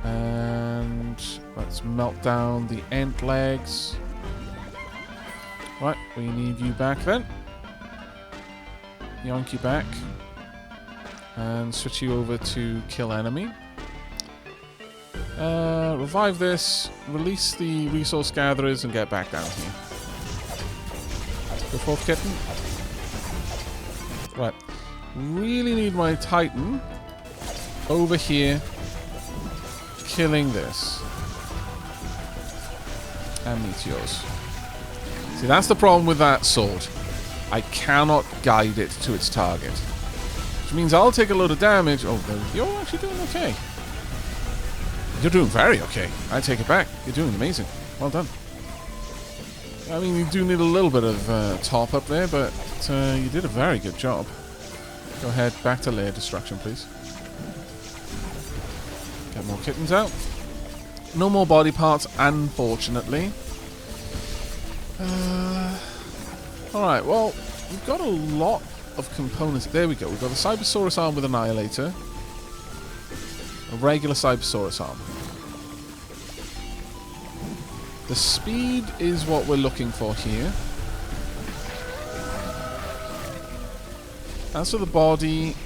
And let's melt down the ant legs. Right, we need you back then. Yonk you back. And switch you over to kill enemy. Revive this. Release the resource gatherers and get back down here. Go forth, kitten. Right. Really need my Titan over here killing this. And meteors. See, that's the problem with that sword. I cannot guide it to its target. Which means I'll take a load of damage. Oh, you're actually doing okay. You're doing very okay. I take it back. You're doing amazing. Well done. I mean, you do need a little bit of top up there, but you did a very good job. Go ahead, back to layer destruction, please. Get more kittens out. No more body parts, unfortunately. Alright, well, we've got a lot of components. There we go. We've got a Cybersaurus arm with Annihilator. A regular Cybersaurus arm. The speed is what we're looking for here. As for the body,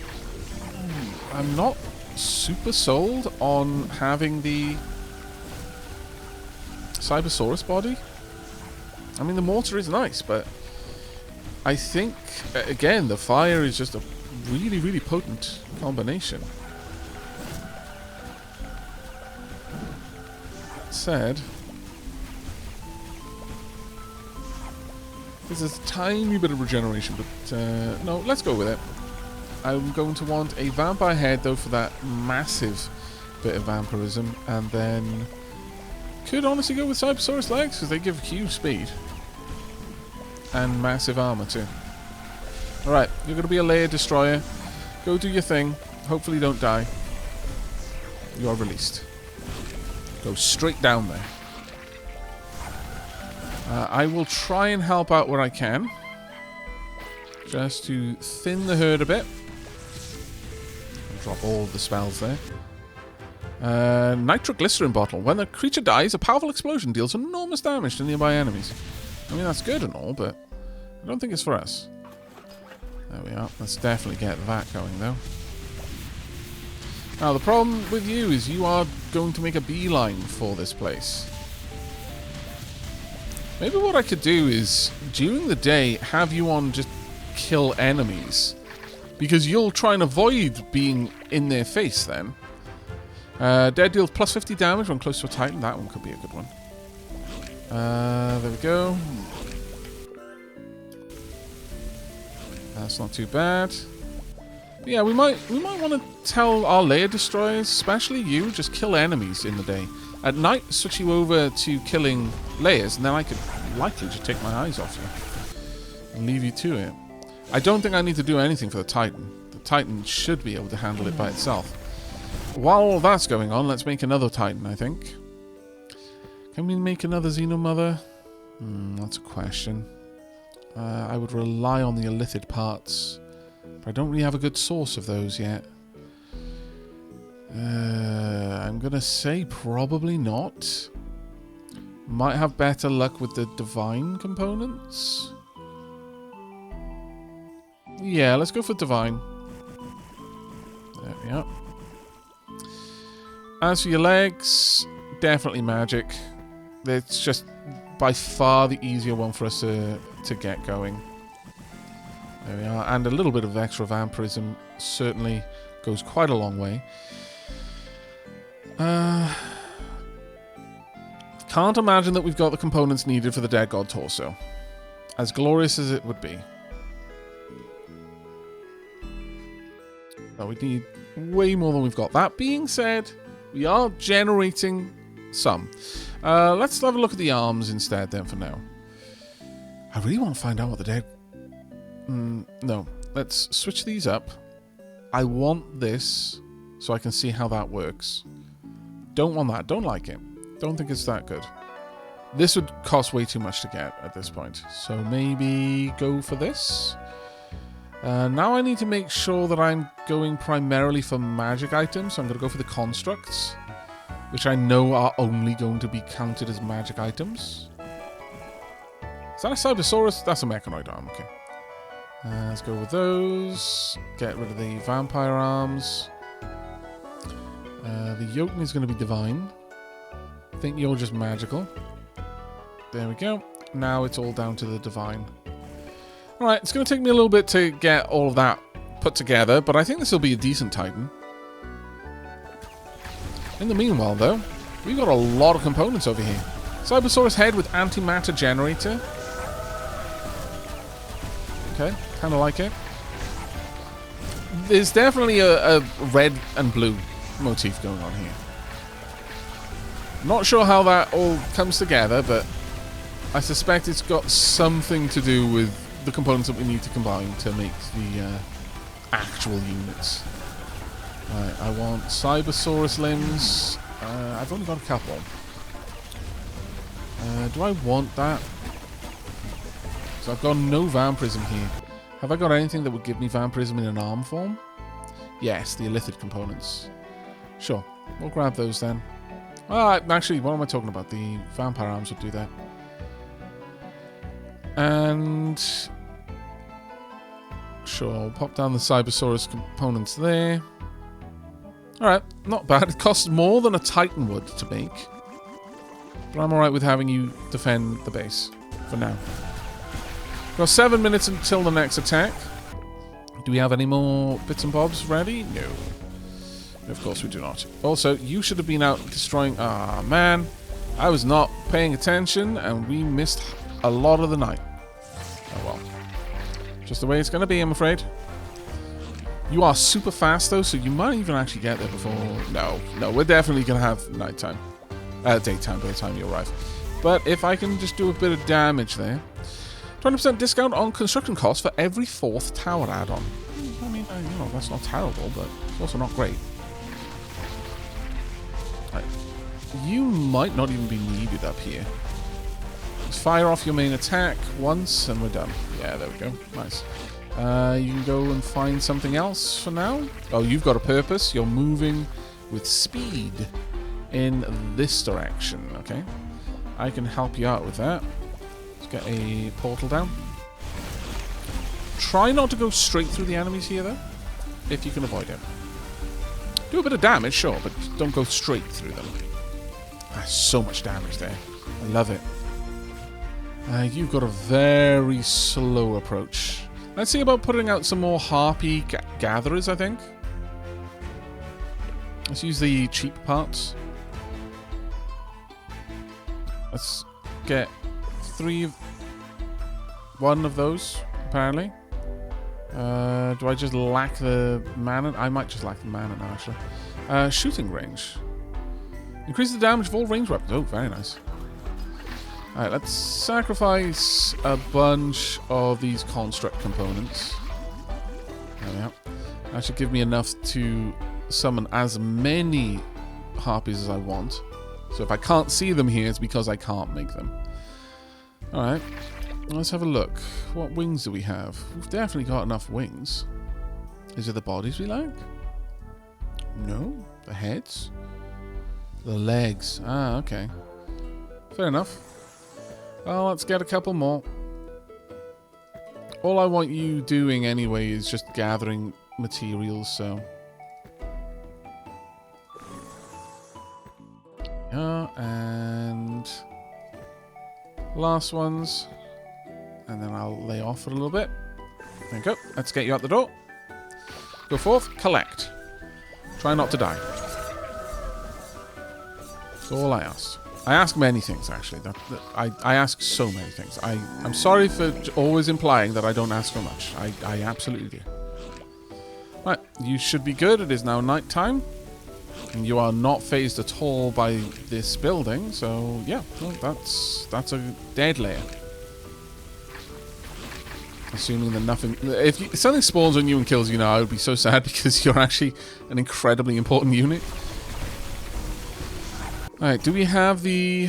I'm not super sold on having the Cybersaurus body. I mean, the mortar is nice, but I think, again, the fire is just a really, really potent combination. That said, there's a tiny bit of regeneration, but no, let's go with it. I'm going to want a vampire head, though, for that massive bit of vampirism, and then could honestly go with Cybersaurus legs, because they give huge speed. And massive armor, too. Alright, you're going to be a layer destroyer. Go do your thing. Hopefully don't die. You are released. Go straight down there. I will try and help out where I can. Just to thin the herd a bit. Drop all the spells there. Nitroglycerin bottle. When the creature dies, a powerful explosion deals enormous damage to nearby enemies. I mean, that's good and all, but I don't think it's for us. There we are. Let's definitely get that going, though. Now, the problem with you is you are going to make a beeline for this place. Maybe what I could do is, during the day, have you on just kill enemies. Because you'll try and avoid being in their face, then. Dead deals plus 50 damage when close to a Titan. That one could be a good one. There we go. That's not too bad. But yeah, we might want to tell our layer destroyers, especially you, just kill enemies in the day. At night, switch you over to killing layers, and then I could likely just take my eyes off you and leave you to it. I don't think I need to do anything for the Titan. The Titan should be able to handle it by itself. While all that's going on, let's make another Titan, I think. Can we make another Xenomother? That's a question. I would rely on the illithid parts, but I don't really have a good source of those yet. I'm going to say probably not. Might have better luck with the divine components. Yeah, let's go for divine. There we are. As for your legs, definitely magic. It's just by far the easier one for us to get going. There we are. And a little bit of extra vampirism certainly goes quite a long way. Can't imagine that we've got the components needed for the Dead God torso. As glorious as it would be. No, we need way more than we've got. That being said, we are generating some. Let's have a look at the arms instead then for now. I really want to find out what the dead... no. Let's switch these up. I want this so I can see how that works. Don't want that. Don't like it. Don't think it's that good. This would cost way too much to get at this point. So maybe go for this. Now I need to make sure that I'm going primarily for magic items. So I'm going to go for the constructs, which I know are only going to be counted as magic items. Is that a Cybersaurus? That's a mechanoid arm, okay. Let's go with those. Get rid of the vampire arms. The Jotun is going to be divine. I think you're just magical. There we go. Now it's all down to the divine. Alright, it's going to take me a little bit to get all of that put together, but I think this will be a decent Titan. In the meanwhile, though, we've got a lot of components over here. Cybersaurus head with antimatter generator. Okay, kind of like it. There's definitely a red and blue motif going on here. Not sure how that all comes together, but I suspect it's got something to do with the components that we need to combine to make the actual units. Right, I want Cybersaurus limbs. I've only got a couple. Do I want that? So I've got no vampirism here. Have I got anything that would give me vampirism in an arm form? Yes, the illithid components. Sure, we'll grab those then. Actually, what am I talking about? The vampire arms would do that. And sure, I'll pop down the Cybersaurus components there. Alright, not bad. It costs more than a Titan would to make. But I'm alright with having you defend the base for now. Got 7 minutes until the next attack. Do we have any more bits and bobs ready? No. Of course we do not. Also, you should have been out destroying... Ah, man. I was not paying attention and we missed a lot of the night. Oh well. Just the way it's going to be, I'm afraid. You are super fast though, so you might even actually get there before... No, we're definitely going to have nighttime. Daytime by the time you arrive. But if I can just do a bit of damage there. 20% discount on construction costs for every 4th tower add-on. I mean, you know, that's not terrible, but it's also not great. Right. You might not even be needed up here. Just fire off your main attack once and we're done. Yeah, there we go. Nice. You can go and find something else for now. Oh, you've got a purpose. You're moving with speed in this direction, okay? I can help you out with that. Let's get a portal down. Try not to go straight through the enemies here, though, if you can avoid it. Do a bit of damage, sure, but don't go straight through them. That's so much damage there. I love it. You've got a very slow approach. Let's see about putting out some more harpy gatherers, I think. Let's use the cheap parts. Let's get one of those, apparently. Do I just lack the mana? I might just lack the mana now, actually. Shooting range. Increase the damage of all ranged weapons. Oh, very nice. Alright, let's sacrifice a bunch of these construct components. There we are. That should give me enough to summon as many harpies as I want. So if I can't see them here, it's because I can't make them. Alright, let's have a look. What wings do we have? We've definitely got enough wings. Is it the bodies we like? No. The heads? The legs. Ah, okay. Fair enough. Well, let's get a couple more. All I want you doing anyway is just gathering materials, so... and... last ones. And then I'll lay off for a little bit. There you go. Let's get you out the door. Go forth. Collect. Try not to die. That's all I asked. I ask many things, actually. I ask so many things. I'm sorry for always implying that I don't ask for much. I absolutely do. Right, you should be good. It is now night time. And you are not phased at all by this building, so yeah, well, that's a dead layer. Assuming that nothing... if something spawns on you and kills you now, I would be so sad because you're actually an incredibly important unit. Alright, do we have the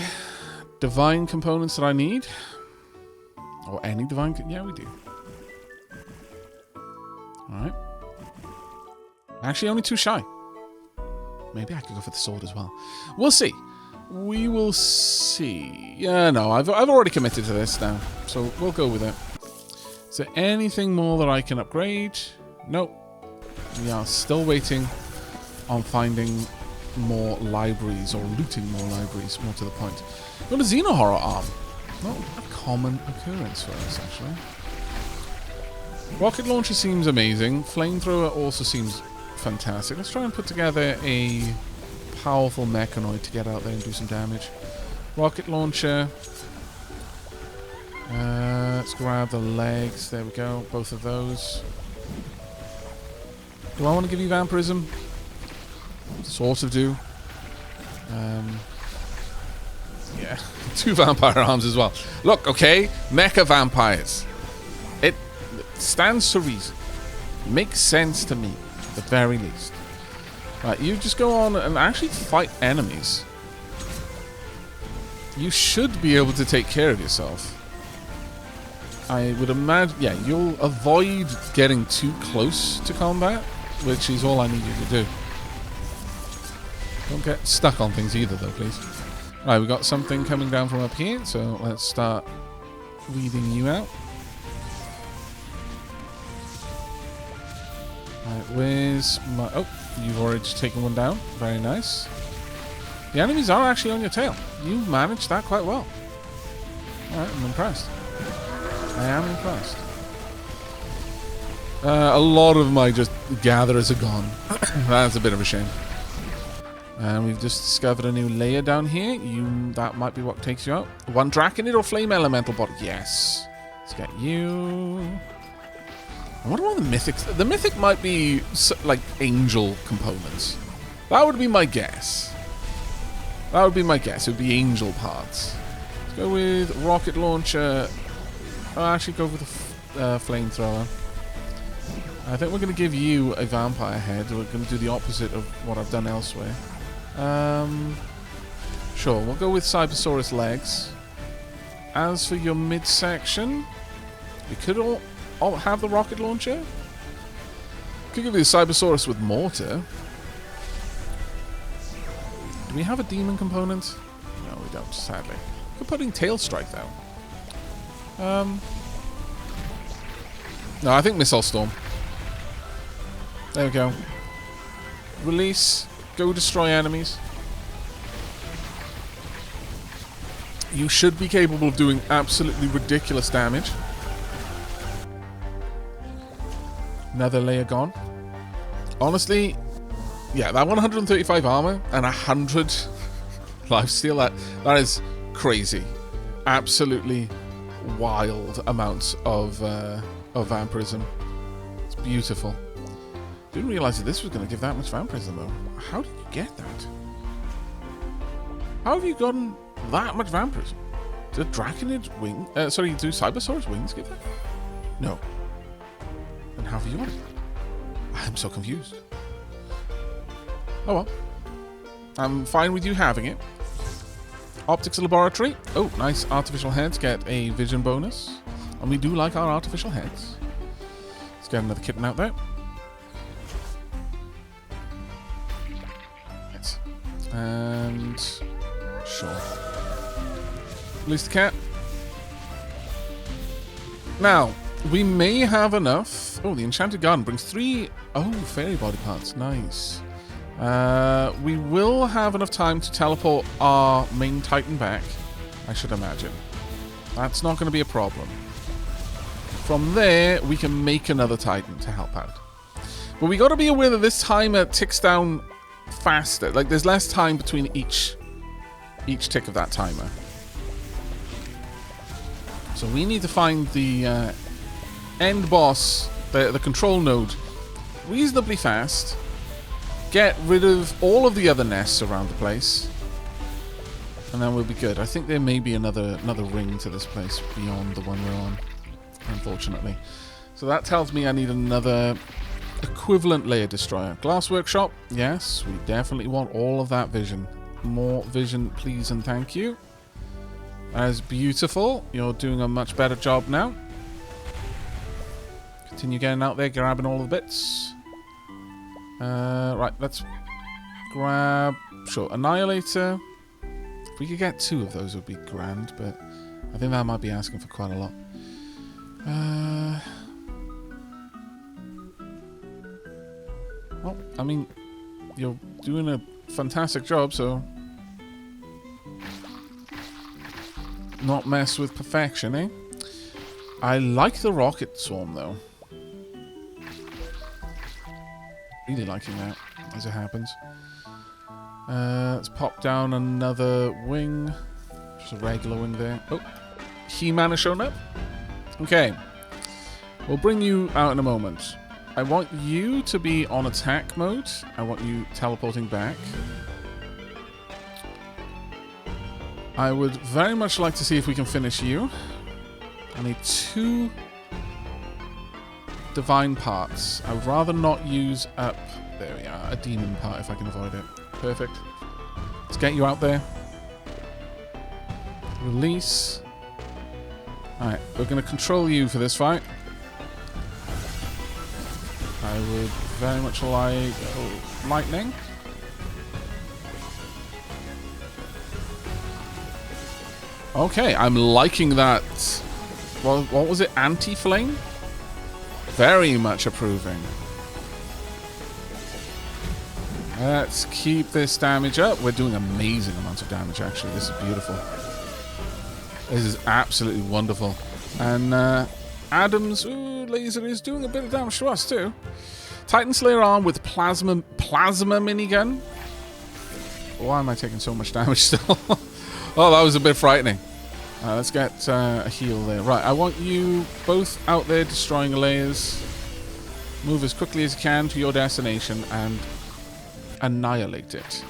divine components that I need? Or any divine... yeah, we do. Alright. Actually, only 2 shy. Maybe I could go for the sword as well. We'll see. We will see. Yeah, no, I've already committed to this now. So we'll go with it. Is there anything more that I can upgrade? Nope. We are still waiting on finding more libraries, or looting more libraries, more to the point. Got a Xenohorror arm. Not a common occurrence for us, actually. Rocket launcher seems amazing. Flamethrower also seems fantastic. Let's try and put together a powerful mechanoid to get out there and do some damage. Rocket launcher. Let's grab the legs. There we go. Both of those. Do I want to give you vampirism? Sort of do. Yeah. 2 vampire arms as well. Look, okay. Mecha vampires. It stands to reason. Makes sense to me. At the very least. Right, you just go on and actually fight enemies. You should be able to take care of yourself. I would imagine... yeah, you'll avoid getting too close to combat, which is all I need you to do. Don't get stuck on things either, though, please. Right, we got something coming down from up here, so let's start weeding you out. Right, where's my... oh, you've already taken one down. Very nice. The enemies are actually on your tail. You managed that quite well. Alright, I'm impressed. I am impressed. A lot of my just gatherers are gone. That's a bit of a shame. And we've just discovered a new layer down here. That might be what takes you out. 1 Draconid or Flame Elemental body? Yes. Let's get you. I wonder what the mythics... the mythic might be like angel components. That would be my guess. That would be my guess. It would be angel parts. Let's go with rocket launcher. I'll actually go with the flamethrower. I think we're going to give you a vampire head. We're going to do the opposite of what I've done elsewhere. Sure, we'll go with Cybersaurus legs. As for your midsection, we could all have the rocket launcher. Could give you the Cybersaurus with mortar. Do we have a demon component? No, we don't, sadly. We're putting tail strike though. No, I think missile storm. There we go. Release. Go destroy enemies. You should be capable of doing absolutely ridiculous damage. Another layer gone. Honestly, yeah, that 135 armor and 100 lifesteal, that is crazy. Absolutely wild amounts of vampirism. It's beautiful. Didn't realize that this was going to give that much vampirism though. How did you get that? How have you gotten that much vampirism? Did Draconid wing? Sorry, do Cybersaurus wings give that? No. Then how have you got it? I'm so confused. Oh well. I'm fine with you having it. Optics Laboratory. Oh, nice. Artificial heads get a vision bonus. And we do like our artificial heads. Let's get another kitten out there. Right. And sure. Release the cat. Now, we may have enough. Oh, the Enchanted Garden brings 3. Oh, fairy body parts. Nice. We will have enough time to teleport our main Titan back, I should imagine. That's not going to be a problem. From there, we can make another Titan to help out. But we got to be aware that this timer ticks down faster. Like, there's less time between each tick of that timer. So we need to find the end boss, the control node, reasonably fast. Get rid of all of the other nests around the place. And then we'll be good. I think there may be another ring to this place beyond the one we're on, unfortunately. So that tells me I need another equivalent layer destroyer. Glass workshop. Yes, we definitely want all of that vision. More vision, please and thank you. That is beautiful. You're doing a much better job now. Continue getting out there, grabbing all the bits. Right, let's grab... Sure, Annihilator. If we could get 2 of those, it would be grand, but I think that might be asking for quite a lot. Well, I mean, you're doing a fantastic job, so... Not mess with perfection, eh? I like the rocket swarm, though. Really liking that, as it happens. Let's pop down another wing. Just a regular wing there. Oh, He-Man has shown up. Okay. We'll bring you out in a moment. I want you to be on attack mode. I want you teleporting back. I would very much like to see if we can finish you. I need 2 divine parts. I would rather not use up... There we are. A demon part if I can avoid it. Perfect. Let's get you out there. Release. Alright, we're going to control you for this fight. I would very much like... Oh, lightning. Okay, I'm liking that. Well, what was it? Anti-flame? Very much approving. Let's keep this damage up. We're doing amazing amounts of damage, actually. This is beautiful. This is absolutely wonderful. And Adam's laser is doing a bit of damage to us, too. Titan Slayer arm with plasma minigun. Why am I taking so much damage still? Oh, that was a bit frightening. Let's get a heal there. Right, I want you both out there destroying layers. Move as quickly as you can to your destination and annihilate it.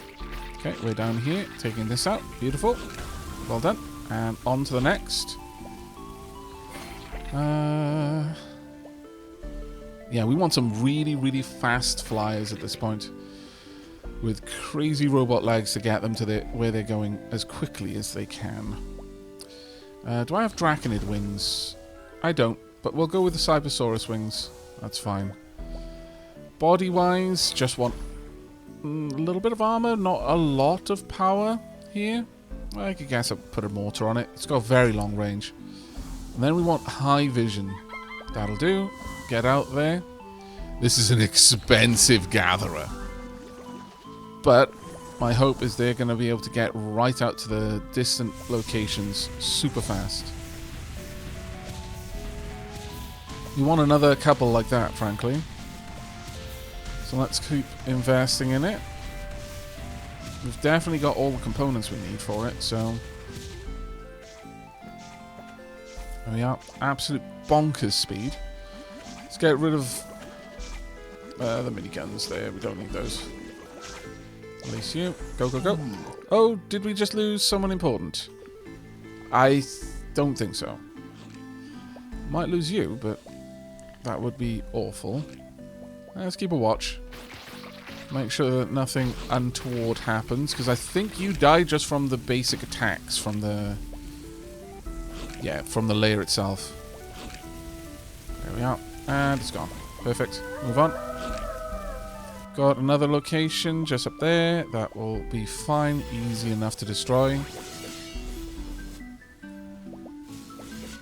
Okay, we're down here, taking this out. Beautiful. Well done. And on to the next. Yeah, we want some really, really fast flyers at this point. With crazy robot legs to get them to where they're going as quickly as they can. Do I have Draconid wings? I don't, but we'll go with the Cybersaurus wings. That's fine. Body-wise, just want a little bit of armor, not a lot of power here. I guess I'll put a mortar on it. It's got very long range. And then we want high vision. That'll do. Get out there. This is an expensive gatherer. But my hope is they're going to be able to get right out to the distant locations super fast. You want another couple like that, frankly. So let's keep investing in it. We've definitely got all the components we need for it, so... There we are. Absolute bonkers speed. Let's get rid of the miniguns there. We don't need those. Release you. Go, go, go. Oh, did we just lose someone important? I don't think so. Might lose you, but that would be awful. Let's keep a watch. Make sure that nothing untoward happens, because I think you died just from the basic attacks from the... Yeah, from the layer itself. There we are. And it's gone. Perfect. Move on. Got another location just up there. That will be fine. Easy enough to destroy.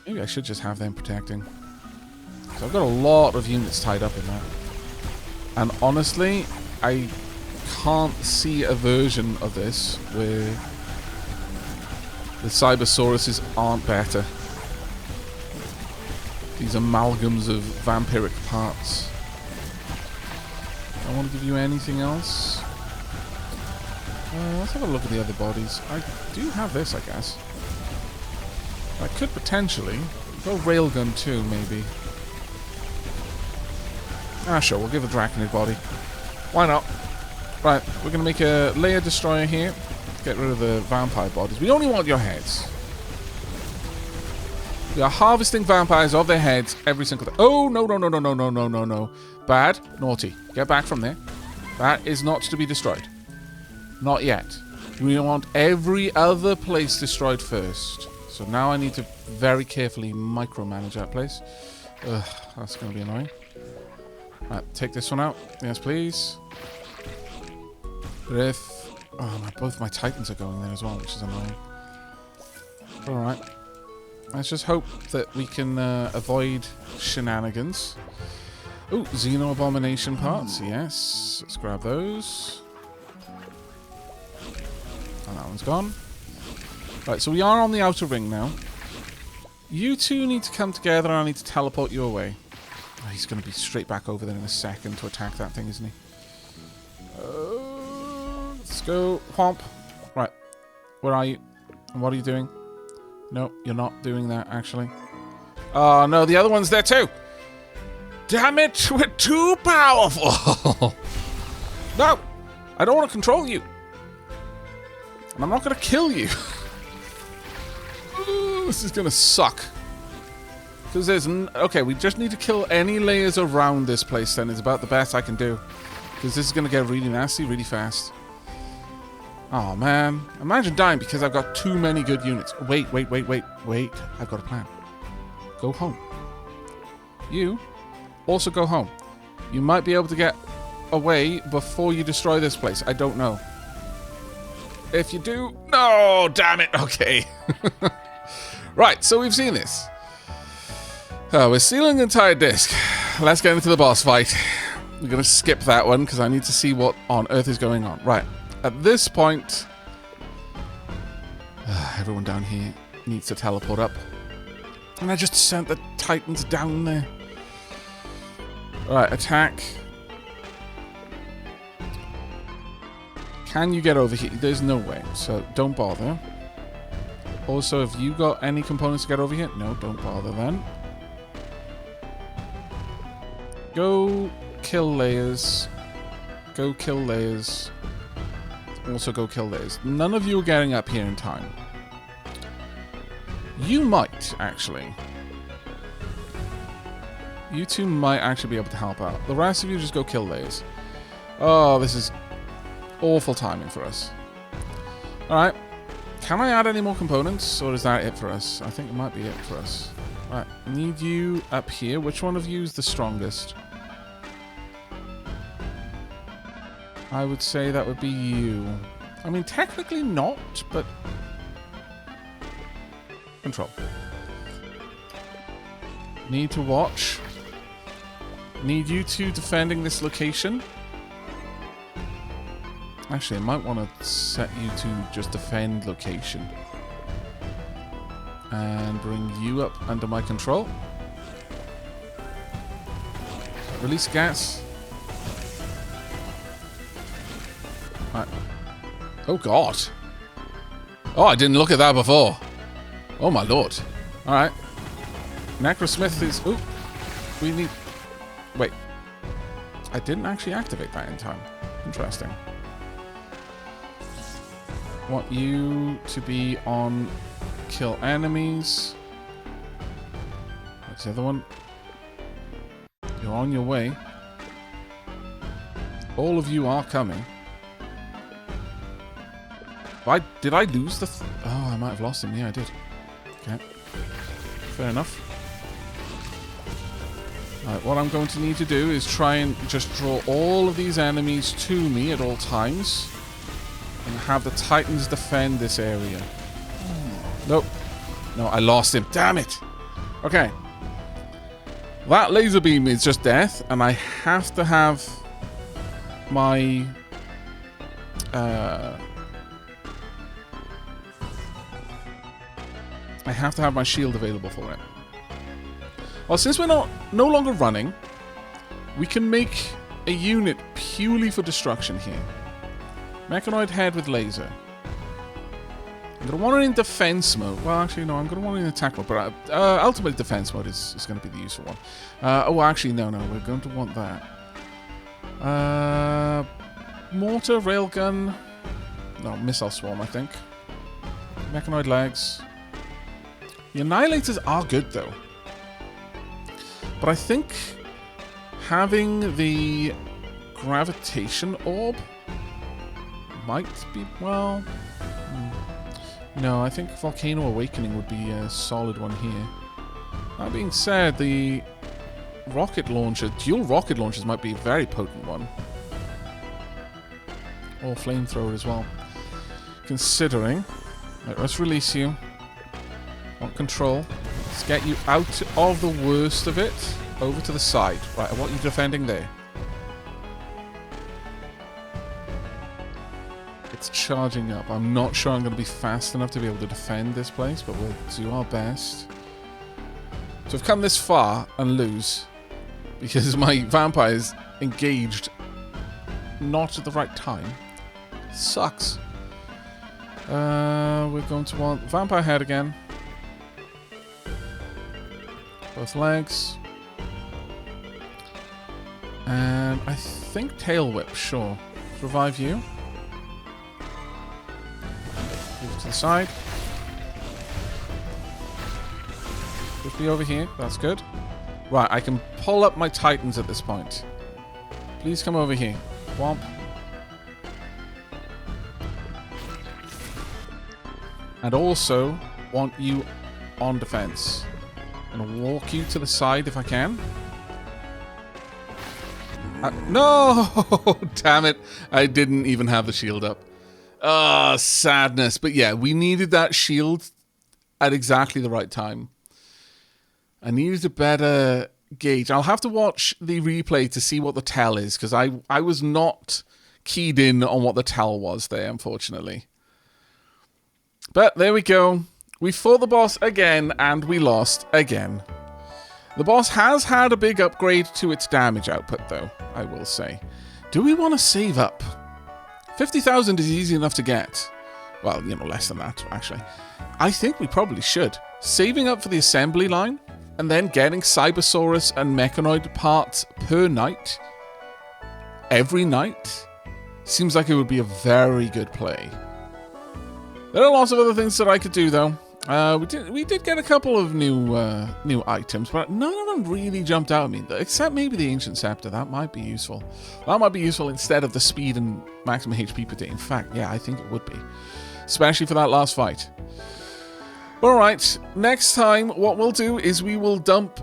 Maybe I should just have them protecting. So I've got a lot of units tied up in that. And honestly, I can't see a version of this where the Cybersauruses aren't better. These amalgams of vampiric parts. I want to give you anything else. Let's have a look at the other bodies. I do have this, I guess. I could potentially go railgun too, maybe. Ah, sure, we'll give a Draconid body. Why not? Right, we're going to make a layer destroyer here. Get rid of the vampire bodies. We only want your heads. We are harvesting vampires of their heads every single day. Oh, no, no, no, no, no, no, no, no, no. Bad. Naughty. Get back from there. That is not to be destroyed. Not yet. We want every other place destroyed first. So now I need to very carefully micromanage that place. Ugh, that's going to be annoying. Right, take this one out. Yes, please. Griff. Oh, both my titans are going there as well, which is annoying. Alright. Let's just hope that we can avoid shenanigans. Ooh, Xeno Abomination parts. Yes. Let's grab those. And that one's gone. Right, so we are on the outer ring now. You two need to come together and I need to teleport you away. Oh, he's going to be straight back over there in a second to attack that thing, isn't he? Let's go. Whomp. Right. Where are you? And what are you doing? No, you're not doing that, actually. Oh, no, the other one's there too. Damn it, we're too powerful. No, I don't want to control you. And I'm not going to kill you. Ooh, this is going to suck. Because there's... Okay, we just need to kill any layers around this place then. It's about the best I can do. Because this is going to get really nasty really fast. Oh, man. Imagine dying because I've got too many good units. Wait. I've got a plan. Go home. You also go home. You might be able to get away before you destroy this place. I don't know. If you do... No! Damn it! Okay. Right, so we've seen this. We're sealing the entire disc. Let's get into the boss fight. We're going to skip that one because I need to see what on earth is going on. Right. At this point... everyone down here needs to teleport up. And I just sent the titans down there. Right, attack. Can you get over here? There's no way, so don't bother. Also, have you got any components to get over here? No, don't bother then. Go kill layers. Go kill layers. also go kill theirs. None of you are getting up here in time. You might, actually. You two might actually be able to help out. The rest of you just go kill theirs. Oh, this is awful timing for us. Alright. Can I add any more components, or is that it for us? I think it might be it for us. Right, need you up here. Which one of you is the strongest? I would say that would be you. I mean, technically not, but... Control. Need to watch. Need you two defending this location. Actually, I might want to set you to just defend location. And bring you up under my control. Release gas. Right. Oh, God. Oh, I didn't look at that before. Oh, my lord. Alright. Necrosmith is... Ooh. We need... Wait. I didn't actually activate that in time. Interesting. Want you to be on kill enemies. What's the other one? You're on your way. All of you are coming. Did I lose the... Oh, I might have lost him. Yeah, I did. Okay. Fair enough. Alright, what I'm going to need to do is try and just draw all of these enemies to me at all times. And have the Titans defend this area. Nope. No, I lost him. Damn it! Okay. That laser beam is just death, and I have to have my... I have to have my shield available for it. Well, since we're no longer running, we can make a unit purely for destruction here. Mechanoid head with laser. I'm going to want it in defense mode. Well, actually, no, I'm going to want it in attack mode. But ultimate defense mode is going to be the useful one. Oh, actually, no, we're going to want that. Mortar, railgun. No, missile swarm, I think. Mechanoid legs. The Annihilators are good, though. But I think having the gravitation orb might be, well... No, I think Volcano Awakening would be a solid one here. That being said, the rocket launcher, dual rocket launchers might be a very potent one. Or flamethrower as well. Considering... Right, let's release you. Want control. Let's get you out of the worst of it. Over to the side. Right, I want you defending there. It's charging up. I'm not sure I'm going to be fast enough to be able to defend this place, but we'll do our best. So I've come this far and lose because my vampire's engaged not at the right time. Sucks. We're going to want vampire head again. Both legs. And I think tail whip, sure. Revive you. Move to the side. Just be over here. That's good. Right, I can pull up my Titans at this point. Please come over here. Womp. And also want you on defense. I'm gonna walk you to the side if I can. No! Damn it. I didn't even have the shield up. Ah, sadness. But yeah, we needed that shield at exactly the right time. I needed a better gauge. I'll have to watch the replay to see what the tell is, because I was not keyed in on what the tell was there, unfortunately. But there we go. We fought the boss again, and we lost again. The boss has had a big upgrade to its damage output, though, I will say. Do we want to save up? 50,000 is easy enough to get. Well, you know, less than that, actually. I think we probably should. Saving up for the assembly line, and then getting Cybersaurus and Mechanoid parts per night. Every night. Seems like it would be a very good play. There are lots of other things that I could do, though. We did get a couple of new items, but none of them really jumped out at me, except maybe the Ancient Scepter. That might be useful. That might be useful instead of the speed and maximum HP per day. In fact, yeah, I think it would be. Especially for that last fight. Alright, next time what we'll do is we will dump,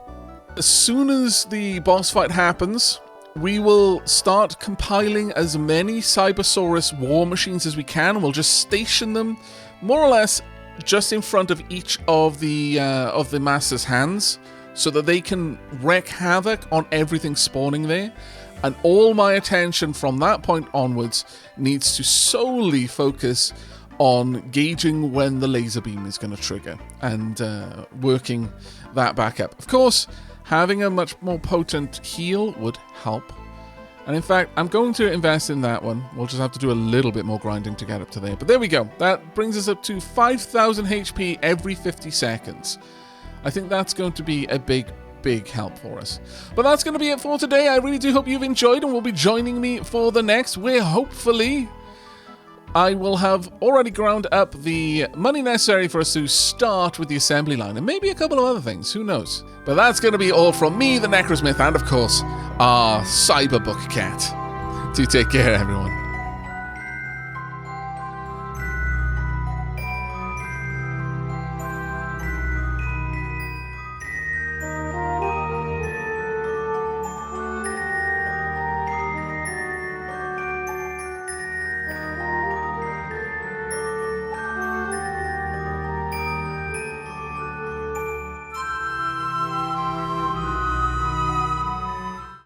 as soon as the boss fight happens, we will start compiling as many Cybersaurus war machines as we can. We'll just station them more or less just in front of each of the master's hands, so that they can wreak havoc on everything spawning there. And all my attention from that point onwards needs to solely focus on gauging when the laser beam is going to trigger and working that back up. Of course, having a much more potent heal would help. And in fact, I'm going to invest in that one. We'll just have to do a little bit more grinding to get up to there. But there we go. That brings us up to 5,000 HP every 50 seconds. I think that's going to be a big help for us. But that's going to be it for today. I really do hope you've enjoyed and will be joining me for the next, where hopefully I will have already ground up the money necessary for us to start with the assembly line, and maybe a couple of other things, who knows. But that's going to be all from me, the Necrosmith, and of course, our Cyberbook Cat. Do take care, everyone.